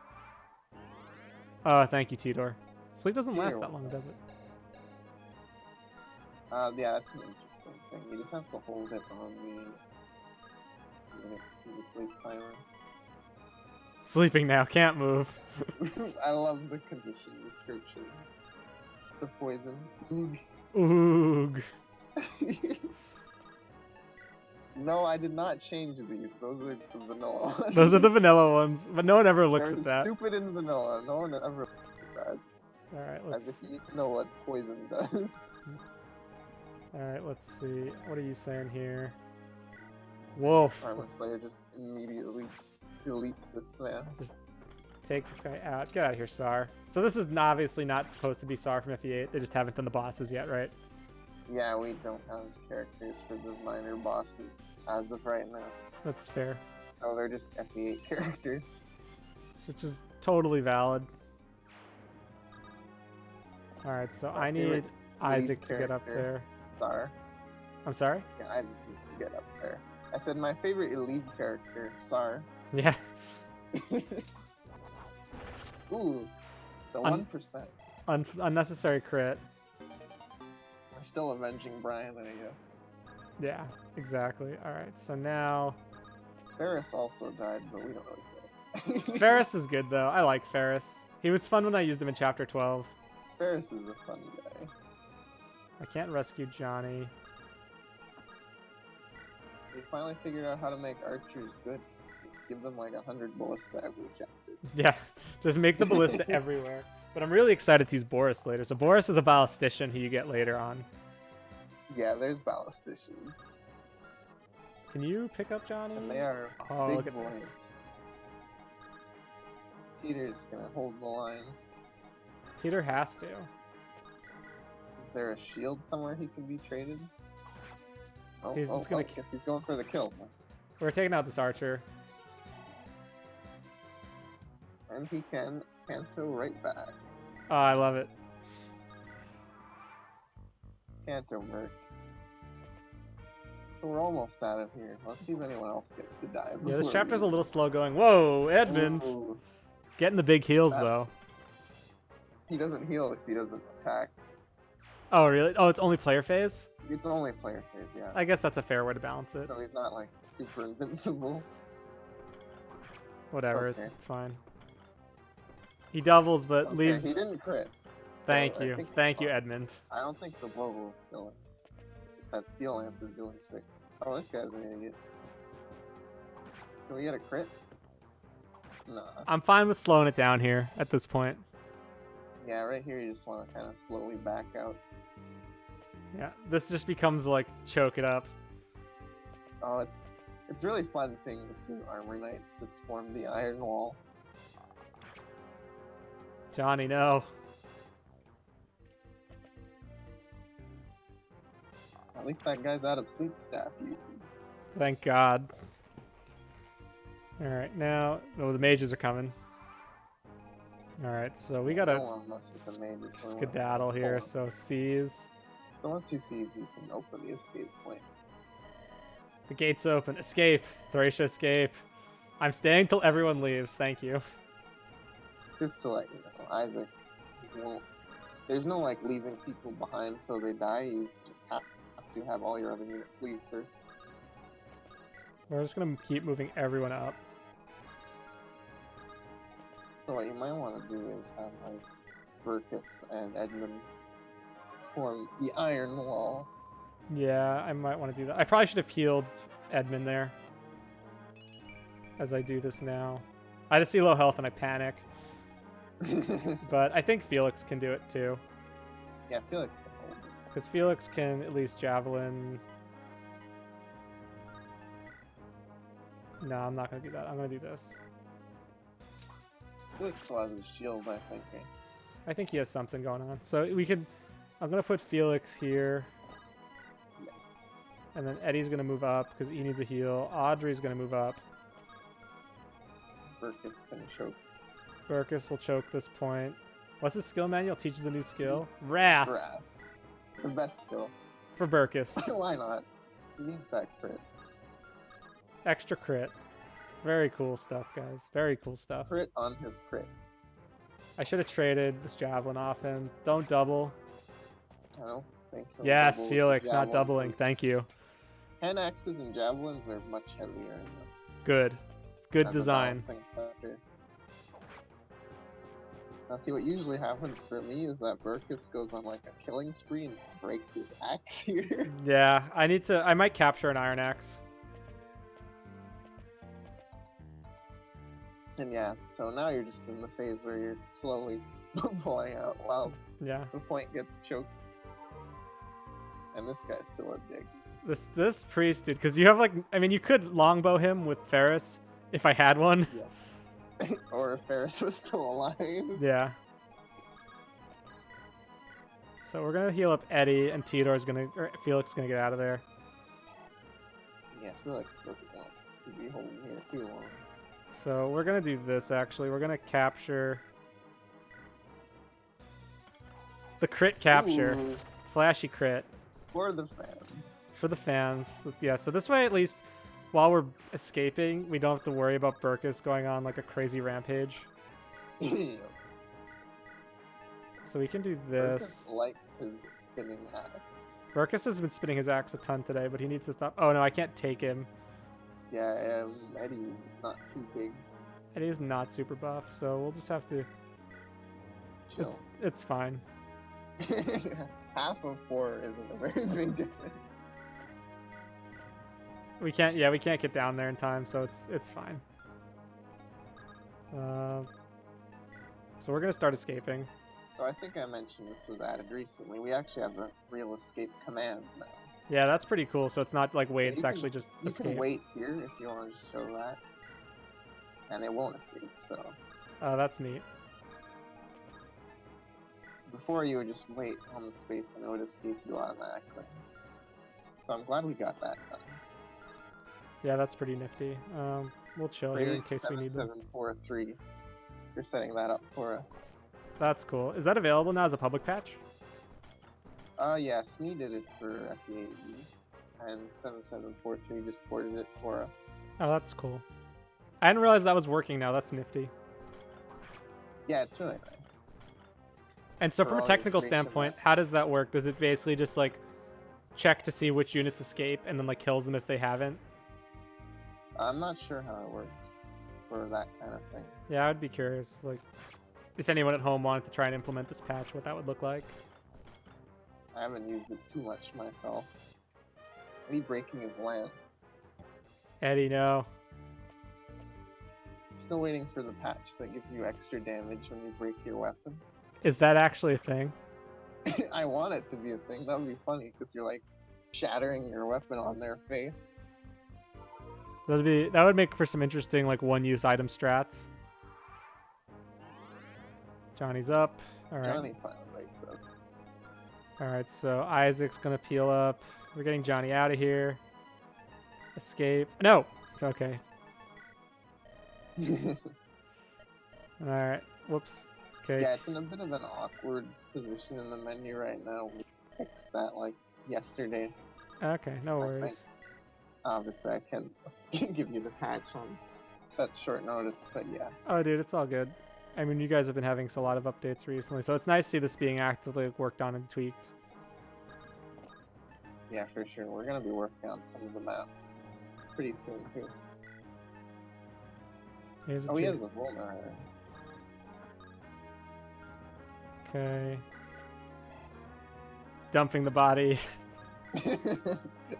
Oh, thank you, Tidor. Sleep doesn't last You're that long, does it? Yeah, that's an interesting thing. You just have to hold it on the unit to see the sleep timer. Sleeping now, can't move. I love the condition description. The poison. Oog. Oog. No, I did not change these. Those are the vanilla ones. Those are the vanilla ones, but no one ever looks They're at that. stupid and vanilla. No one ever looks at that. All right, As let's. if you need to know what poison does. All right, let's see. What are you saying here? Wolf. Armor Slayer just immediately deletes this man. Take this guy out. Get out of here, Sar. So this is obviously not supposed to be Sar from FE8. They just haven't done the bosses yet, right? Yeah, we don't have characters for the minor bosses as of right now. That's fair. So they're just FE8 characters. Which is totally valid. All right, so My I need favorite Isaac lead to get up character. there. Sar. I'm sorry? Yeah, I need to get up there. I said my favorite Elibe character, Sar. Yeah. Ooh, the Un- 1%. Unnecessary crit. We're still avenging Brian and you. Yeah, exactly. All right, so now Ferris also died, but we don't really care. Ferris is good though. I like Ferris. He was fun when I used him in chapter 12. Ferris is a fun guy. I can't rescue Johnny. We finally figured out how to make archers good. Just give them like 100 ballista every chapter. Yeah, just make the ballista everywhere. But I'm really excited to use Boris later. So Boris is a ballistician who you get later on. Yeah, there's ballisticians. Can you pick up Johnny? And they are Oh, big look at boys. this. Teeter's gonna hold the line. Teeter has to. Is there a shield somewhere he can be traded? Oh, He's just gonna guess he's going for the kill. We're taking out this archer. And he can Canto right back. Oh, I love it. Canto Merc. So we're almost out of here. Let's see if anyone else gets to die. Yeah, this before chapter's we- a little slow going. Whoa, Edmund. Ooh, Getting the big heals, though. he doesn't heal if he doesn't attack. Oh, really? Oh, it's only player phase? It's only player phase, yeah. I guess that's a fair way to balance it. So he's not like super invincible. Whatever, Okay. it's fine. He doubles, but Okay, leaves... he didn't crit. Thank So I you. think Thank you, fine. Edmund. I don't think the blow will kill him. If that Steel Lance is doing 6. Oh, this guy's an idiot. Can we get a crit? Nah. I'm fine with slowing it down here at this point. Yeah, right here you just want to kind of slowly back out. Yeah, this just becomes like choke it up. Oh, it's really fun seeing the 2 armor knights just form the iron wall. Johnny, no. At least that guy's out of sleep staff usage. Thank God. Alright, now... Oh, the mages are coming. Alright, so we gotta No one mess with the mages, so we wanna skedaddle here, pull so seize. So once you seize, you can open the escape point. The gate's open. Escape! Thracia, escape! I'm staying till everyone leaves, thank you. Just to let you know, Isaac, you won't, there's no like leaving people behind so they die. You just have to have all your other units leave first. We're just gonna keep moving everyone up. So what you might want to do is have like Burkus and Edmund form the iron wall. Yeah, I might want to do that. I probably should have healed Edmund there. As I do this now. I just see low health and I panic. But I think Felix can do it too. Yeah, Felix can hold it. Because Felix can at least javelin. No, I'm not going to do that. I'm going to do this. Felix still has his shield, I think. Eh? I think he has something going on. So we could... I'm going to put Felix here. And then Eddie's going to move up because he needs a heal. Audrey's going to move up. Burkus can choke. Burkus will choke this point. What's his skill manual? Teaches a new skill. Wrath Wrath. The best skill. for Burkus. Why not? He needs that crit. Extra crit. Very cool stuff, guys. Very cool stuff. Crit on his crit. I should have traded this javelin off him. Don't double. I don't think he'll Yes, double Felix, with not javelin, doubling. 'cause Thank you. hand axes and javelins are much heavier in this. Good. Good That's a design. balancing factor. Now see, what usually happens for me is that Burkus goes on like a killing spree and breaks his axe here. Yeah, I might capture an iron axe. And yeah, so now you're just in the phase where you're slowly pulling out while Yeah. the point gets choked. And this guy's still a dick. This priest, dude, because you have like, I mean, you could longbow him with Ferris if I had one. Yeah. Or if Ferris was still alive. Yeah. So we're gonna heal up Eddie, and Felix is gonna get out of there. Yeah, Felix doesn't want to be holding here too long. So we're gonna do this actually. We're gonna capture the crit capture, Ooh, flashy crit for the fan. for the fans. Yeah. So this way, at least, while we're escaping, we don't have to worry about Burkus going on like a crazy rampage. So we can do this. Burkus likes his spinning axe. Burkus has been spinning his axe a ton today, but he needs to stop. Oh no, I can't take him. Yeah, Eddie is not too big. Eddie's not super buff, so we'll just have to. Chill. It's fine. Half of 4 isn't a very big difference. We can't get down there in time, so it's fine. So we're gonna start escaping. So I think I mentioned this was added recently. We actually have a real escape command now. Yeah, that's pretty cool. So it's not like wait, You it's can- actually just You escape. can wait here if you want to show that, and it won't escape. So Oh, that's neat. before you would just wait on the space and it would escape you automatically. So I'm glad we got that done. Yeah, that's pretty nifty. We'll chill here in case we need them. 7743. You're setting that up for us. That's cool. Is that available now as a public patch? Yeah, Smee did it for FBAE, and 7743 just ported it for us. Oh, that's cool. I didn't realize that was working now. That's nifty. Yeah, it's really nice. And so For from a all your technical creation standpoint, how does that work? Does it basically just like check to see which units escape and then like kills them if they haven't? I'm not sure how it works for that kind of thing. Yeah, I would be curious, like, if anyone at home wanted to try and implement this patch, what that would look like. I haven't used it too much myself. Eddie breaking his lance. Eddie, no. Still waiting for the patch that gives you extra damage when you break your weapon. Is that actually a thing? I want it to be a thing. That would be funny because you're like shattering your weapon on their face. That would make for some interesting like one-use item strats. Johnny's up. All right. Johnny finally wakes up. All right. So Isaac's gonna peel up. We're getting Johnny out of here. Escape. No. It's okay. All right. Whoops. Okay. Yeah, it's in a bit of an awkward position in the menu right now. We fixed that like yesterday. Okay. No I think. worries. Obviously, I can't give you the patch on such short notice, but yeah. Oh, dude, it's all good. I mean, you guys have been having a lot of updates recently, so it's nice to see this being actively worked on and tweaked. Yeah, for sure. We're gonna be working on some of the maps pretty soon too. Here's a Oh, he J- has a vulner. Okay. Dumping the body.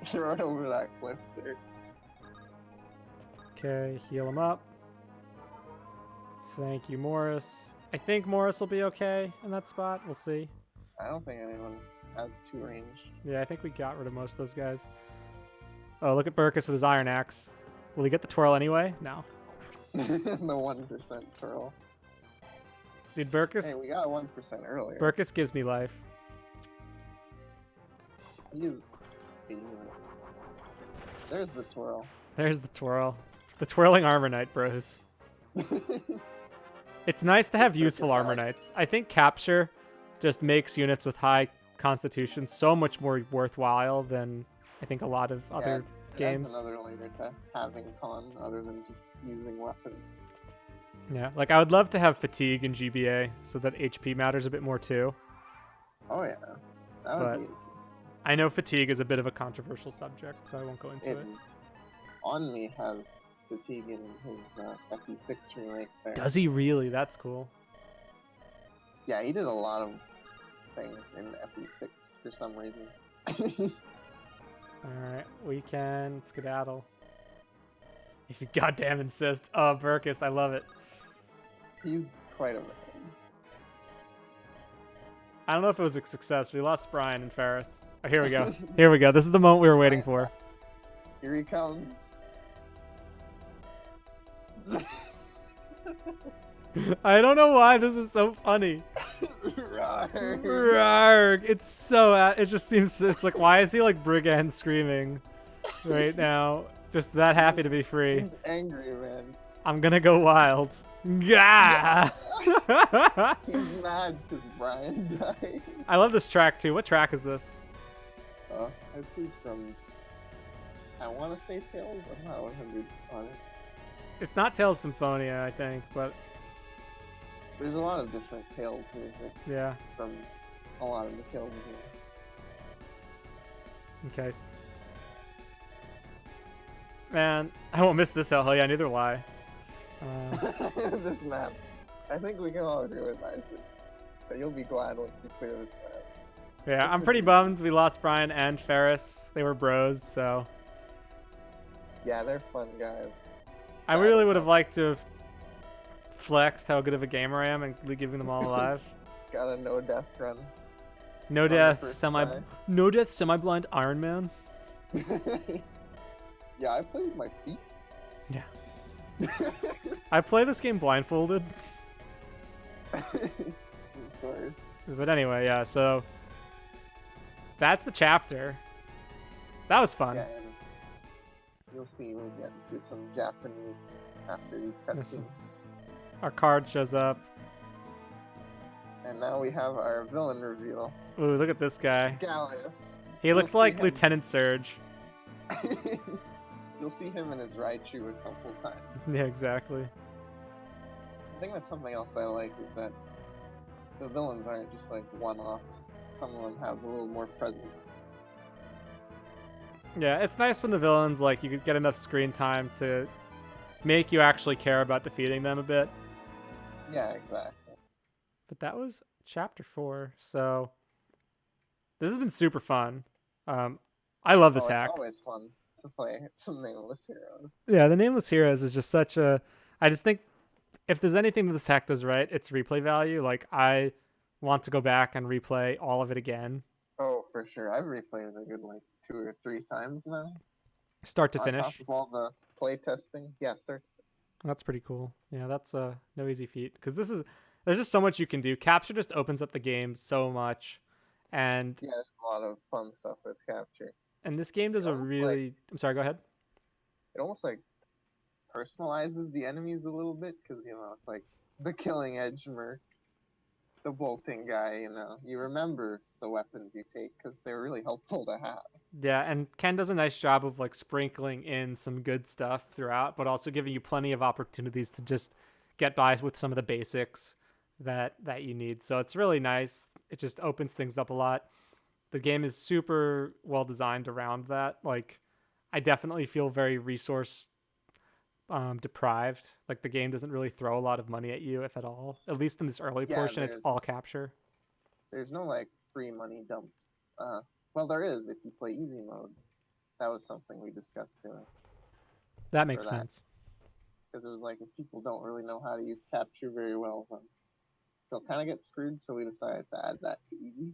Throw it over that cliff there. Okay, heal him up. Thank you, Morris. I think Morris will be okay in that spot. We'll see. I don't think anyone has 2 range. Yeah, I think we got rid of most of those guys. Oh, look at Burkus with his iron axe. Will he get the twirl anyway? No. The 1% twirl. Dude, Burkus, Hey, we got 1% earlier. Burkus gives me life. He is. There's the twirl. There's the twirl. The twirling armor knight, bros. It's nice to have It's useful such a armor fact. knights. I think capture just makes units with high constitution so much more worthwhile than I think a lot of other It games. adds another layer to having con other than just using weapons. Yeah, like I would love to have fatigue in GBA so that HP matters a bit more too. Oh yeah, that would But be. I know fatigue is a bit of a controversial subject, so I won't go into It it. is. On me has fatigue in his FE6 remake there. Does he really? That's cool. Yeah, he did a lot of things in FE6 for some reason. Alright, we can skedaddle. If you goddamn insist. Oh, Burkus, I love it. He's quite a man. I don't know if it was a success. We lost Brian and Ferris. Oh, here we go. Here we go. This is the moment we were waiting for. Here he comes. I don't know why this is so funny. Rawr. Rarg. It's so. It just seems. It's like, why is he like brigand screaming right now? Just that happy to be free. He's angry, man. I'm gonna go wild. Gah! He's mad because Brian died. I love this track too. What track is this? This is from. I want to say Tales. I'm not 100 on it. It's not Tales Symphonia, I think, but There's a lot of different Tales music yeah. from a lot of the Tales games. Okay. Man, I won't miss this hell. Yeah, neither will I. This map. I think we can all agree with Isaac that you'll be glad once you clear this map. Yeah, I'm pretty bummed we lost Brian and Ferris. They were bros, so Yeah, they're fun guys. I really would have liked to have flexed how good of a gamer I am and giving them all alive. Got a no death run. No on the death, first try. no death, semi-blind Iron Man. Yeah, I play with my feet. Yeah. I play this game blindfolded. Sorry. But anyway, yeah, so that's the chapter. That was fun. Yeah, and you'll see we'll get into some Japanese after these cutscenes. Our card shows up. And now we have our villain reveal. Ooh, look at this guy. Gallius. He looks like Lieutenant Surge. You'll see him in his Raichu a couple times. Yeah, exactly. I think that's something else I like is that the villains aren't just like one-offs. Some of them have a little more presence. Yeah, it's nice when the villains, like, you could get enough screen time to make you actually care about defeating them a bit. Yeah, exactly. But that was chapter 4, so this has been super fun. I love this hack. It's always fun to play some Nameless Heroes. Yeah, the Nameless Heroes is just such a... I just think if there's anything that this hack does right, it's replay value. Like, I want to go back and replay all of it again. Oh, for sure. I've replayed it a good, 2 or 3 times now. Start to finish. On top of all the play testing. Yeah, start to finish. That's pretty cool. Yeah, that's no easy feat. Because there's just so much you can do. Capture just opens up the game so much. And yeah, there's a lot of fun stuff with Capture. And this game does a really... I'm sorry, go ahead. It almost personalizes the enemies a little bit. Because, it's like the Killing Edge Merc. The bolting guy, you remember the weapons you take because they're really helpful to have. Yeah, and Ken does a nice job of sprinkling in some good stuff throughout, but also giving you plenty of opportunities to just get by with some of the basics that you need. So it's really nice. It just opens things up a lot. The game is super well designed around that. I definitely feel very resource deprived. The game doesn't really throw a lot of money at you, if at all. At least in this early portion, it's all capture. There's no free money dumps. Well, there is if you play easy mode. That was something we discussed doing. That makes sense. Because it was if people don't really know how to use capture very well, then they'll kind of get screwed. So we decided to add that to easy.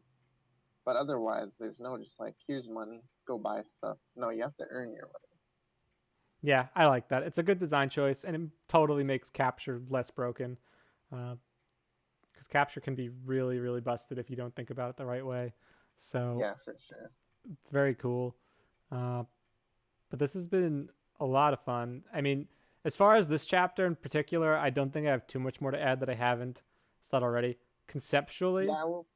But otherwise, there's no just here's money, go buy stuff. No, you have to earn your money. Yeah, I like that. It's a good design choice, and it totally makes capture less broken. Because capture can be really, really busted if you don't think about it the right way. So yeah, for sure. It's very cool. But this has been a lot of fun. I mean, as far as this chapter in particular, I don't think I have too much more to add that I haven't said already. Conceptually... Yeah, we'll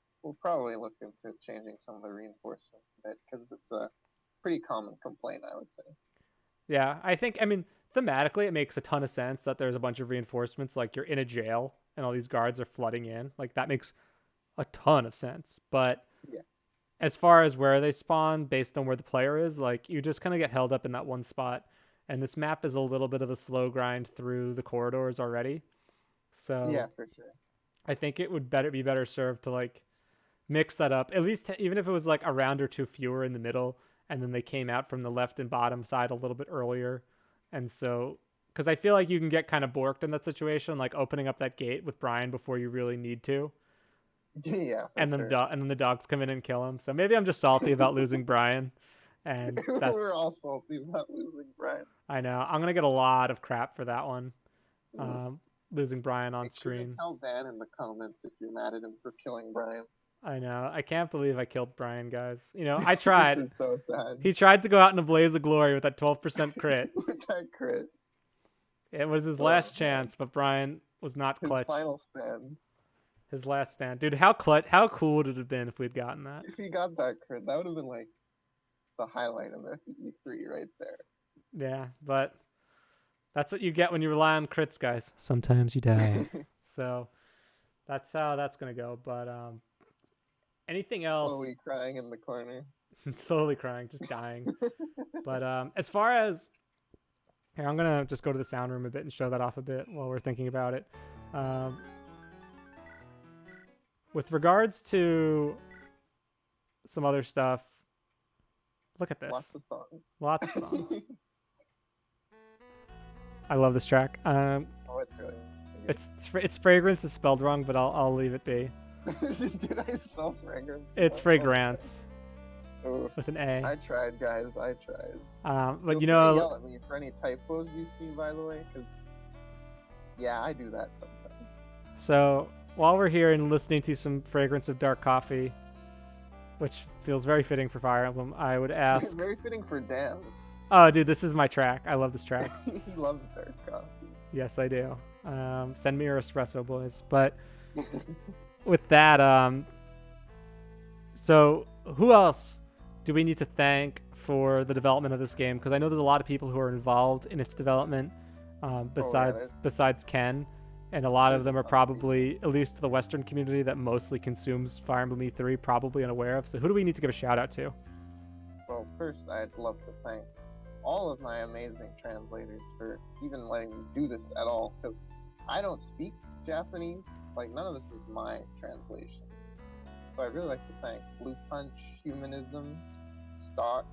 probably look into changing some of the reinforcement a bit, because it's a pretty common complaint, I would say. Yeah, thematically, it makes a ton of sense that there's a bunch of reinforcements, you're in a jail and all these guards are flooding in. That makes a ton of sense. But yeah, as far as where they spawn, based on where the player is, you just kind of get held up in that one spot. And this map is a little bit of a slow grind through the corridors already. So yeah, for sure. I think it would be better served to mix that up. At least even if it was a round or two fewer in the middle, and then they came out from the left and bottom side a little bit earlier. And so, because I feel you can get kind of borked in that situation, opening up that gate with Brian before you really need to. Yeah. And then the dogs come in and kill him. So maybe I'm just salty about losing Brian. And we're all salty about losing Brian. I know. I'm going to get a lot of crap for that one. Losing Brian on screen. Tell Dan in the comments if you're mad at him for killing Brian. I know. I can't believe I killed Brian, guys. I tried. This is so sad. He tried to go out in a blaze of glory with that 12% crit. With that crit. It was his last chance, but Brian was not clutch. His final stand. His last stand. Dude, how cool would it have been if we'd gotten that? If he got that crit, that would have been the highlight of E3 right there. Yeah, but that's what you get when you rely on crits, guys. Sometimes you die. So that's how that's going to go. But anything else? Slowly crying in the corner. Slowly crying, just dying. But as far as... Here, I'm going to just go to the sound room a bit and show that off a bit while we're thinking about it. With regards to some other stuff, look at this. Lots of songs. Lots of songs. I love this track. Oh, it's really good. Its fragrance is spelled wrong, but I'll leave it be. Did I spell fragrance? It's fragrance Oh, with an A. I tried, guys. I tried. But Feel you free to know, yell at me for any typos you see, by the way, because yeah, I do that sometimes. so while we're here and listening to some fragrance of dark coffee, which feels very fitting for Fire Emblem, I would ask. Very fitting for Dan. Oh, dude, this is my track. I love this track. He loves dark coffee. Yes, I do. Send me your espresso, boys. But with that, so who else do we need to thank for the development of this game? Because I know there's a lot of people who are involved in its development, besides Ken, and a lot of them are probably, at least to the Western community that mostly consumes Fire Emblem E3, probably unaware of. So who do we need to give a shout out to? Well, first, I'd love to thank all of my amazing translators for even letting me do this at all, because I don't speak Japanese. Like, none of this is my translation. So I'd really like to thank Blue Punch, Humanism, Stock,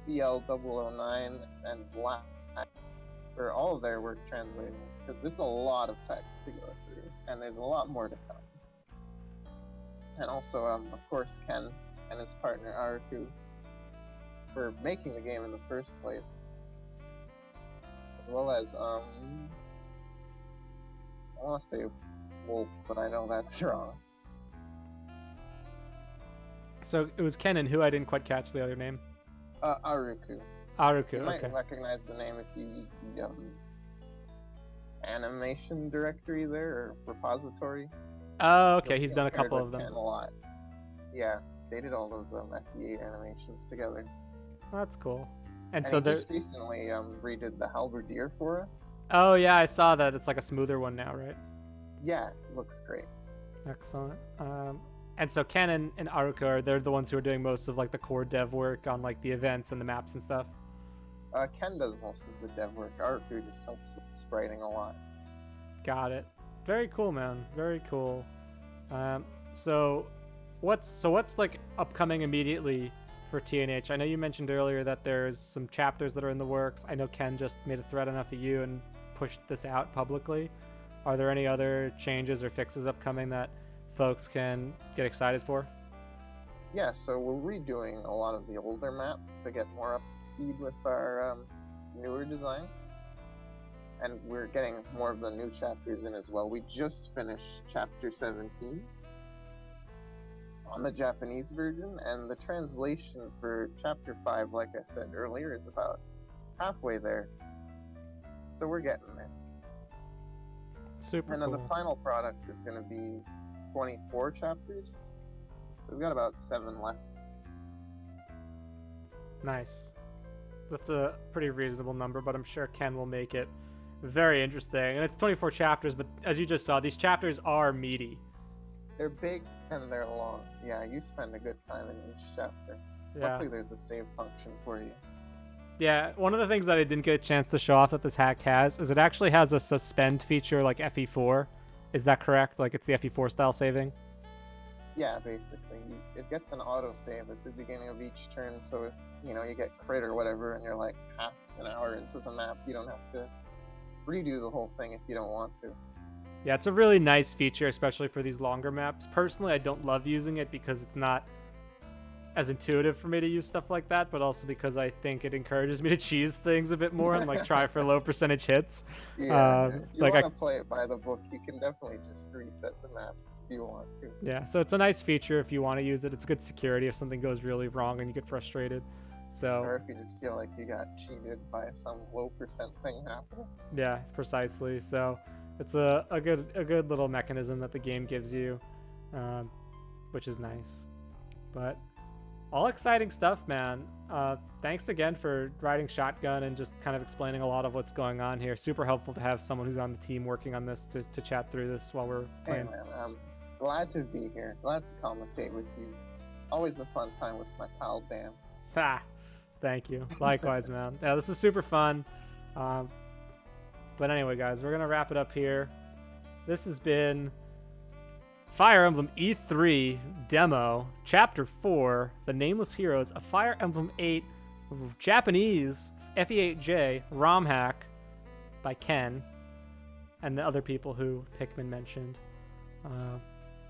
CL009, and Black for all of their work translating, because it's a lot of text to go through, and there's a lot more to come. And also, of course, Ken and his partner Aruku for making the game in the first place, as well as I want to say Wolf, but I know that's wrong. So it was Ken and who? I didn't quite catch the other name. Aruku. Aruku, You might okay. recognize the name if you use the animation directory there, or repository. Oh, okay. You'll He's see done a him paired couple with of them. Ken a lot. Yeah, they did all those FE8 animations together. That's cool. And And so he there. just recently redid the Halberdier for us. Oh yeah, I saw that. It's like a smoother one now, right? Yeah, it looks great. Excellent. And so Ken and Aruka, they're the ones who are doing most of like the core dev work on like the events and the maps and stuff. Ken does most of the dev work. Aruku just helps with spriting a lot. Got it. Very cool, man. Very cool. So what's like upcoming immediately for TNH? I know you mentioned earlier that there's some chapters that are in the works. I know Ken just made a thread on FAU and pushed this out publicly. Are there any other changes or fixes upcoming that folks can get excited for? Yeah, so we're redoing a lot of the older maps to get more up to speed with our newer design. And we're getting more of the new chapters in as well. We just finished chapter 17 on the Japanese version, and the translation for chapter 5, like I said earlier, is about halfway there. So we're getting there. Super And cool. the final product is going to be 24 chapters. So we've got about 7 left. Nice. That's a pretty reasonable number, but I'm sure Ken will make it very interesting. And it's 24 chapters, but as you just saw, these chapters are meaty. They're big and they're long. Yeah, you spend a good time in each chapter. Yeah. Luckily, there's a save function for you. Yeah, one of the things that I didn't get a chance to show off that this hack has is it actually has a suspend feature like FE4. Is that correct? Like it's the FE4 style saving? Yeah, basically. It gets an autosave at the beginning of each turn, so if you get crit or whatever and you're like half an hour into the map, you don't have to redo the whole thing if you don't want to. Yeah, it's a really nice feature, especially for these longer maps. Personally, I don't love using it because it's not as intuitive for me to use stuff like that, but also because I think it encourages me to cheese things a bit more and like try for low percentage hits. Yeah, if you like want to play it by the book, you can definitely just reset the map if you want to. Yeah, so it's a nice feature if you want to use it. It's good security if something goes really wrong and you get frustrated. So Or if you just feel like you got cheated by some low percent thing happening. yeah, precisely. So it's a good little mechanism that the game gives you, which is nice. But all exciting stuff, man. Thanks again for riding shotgun and just kind of explaining a lot of what's going on here. Super helpful to have someone who's on the team working on this to chat through this while we're playing. Hey man, I'm glad to be here. Glad to commentate with you. Always a fun time with my pal Dan. Ha! Thank you. Likewise, man. Yeah, this is super fun. But anyway, guys, we're going to wrap it up here. This has been Fire Emblem E3 Demo, Chapter 4, The Nameless Heroes, a Fire Emblem 8 Japanese FE8J ROM hack by Ken and the other people who Pikmin mentioned.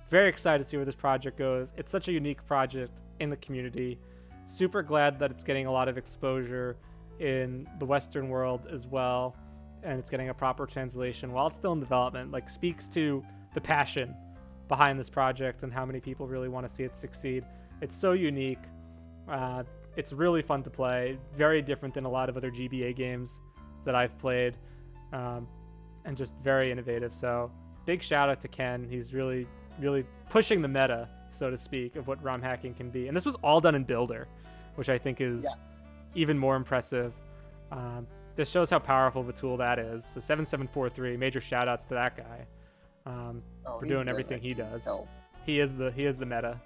very excited to see where this project goes. It's such a unique project in the community. Super glad that it's getting a lot of exposure in the Western world as well, and it's getting a proper translation while it's still in development. Like, speaks to the passion behind this project and how many people really want to see it succeed. It's so unique. It's really fun to play. Very different than a lot of other GBA games that I've played, and just very innovative. So big shout out to Ken. He's really, really pushing the meta, so to speak, of what ROM hacking can be. And this was all done in Builder, which I think is even more impressive. This shows how powerful of a tool that is. So 7743, major shout outs to that guy for doing everything he does. Help. He is the meta.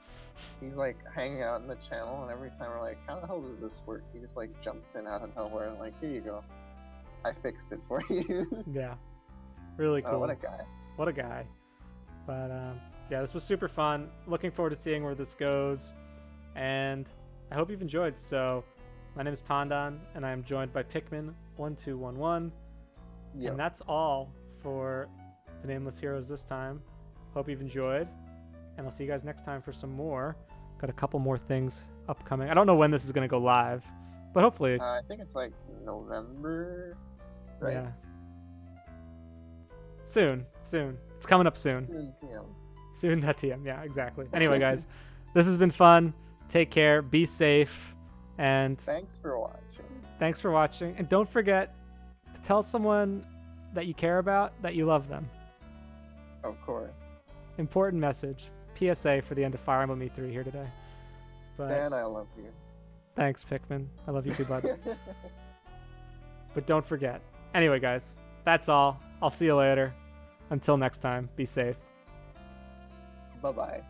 He's like hanging out in the channel, and every time we're like, how the hell does this work? He just like jumps in out of nowhere and like, here you go. I fixed it for you. Yeah. Really cool. Oh, what a guy. What a guy. But yeah, this was super fun. Looking forward to seeing where this goes. And I hope you've enjoyed. So my name is Pandan, and I'm joined by pikmin1211. Yep. And that's all for the Nameless Heroes this time. Hope you've enjoyed. And I'll see you guys next time for some more. Got a couple more things upcoming. I don't know when this is going to go live, but hopefully. I think it's like November, right? Yeah. Soon. It's coming up soon. Soon TM. Soon.tm. Yeah, exactly. Anyway, guys, this has been fun. Take care. Be safe. And thanks for watching. And don't forget to tell someone that you care about that you love them. Of course. Important message. PSA for the end of Fire Emblem E3 here today. But Dan, I love you. Thanks, Pikmin. I love you too, bud. But don't forget. Anyway, guys, that's all. I'll see you later. Until next time, be safe. Bye-bye.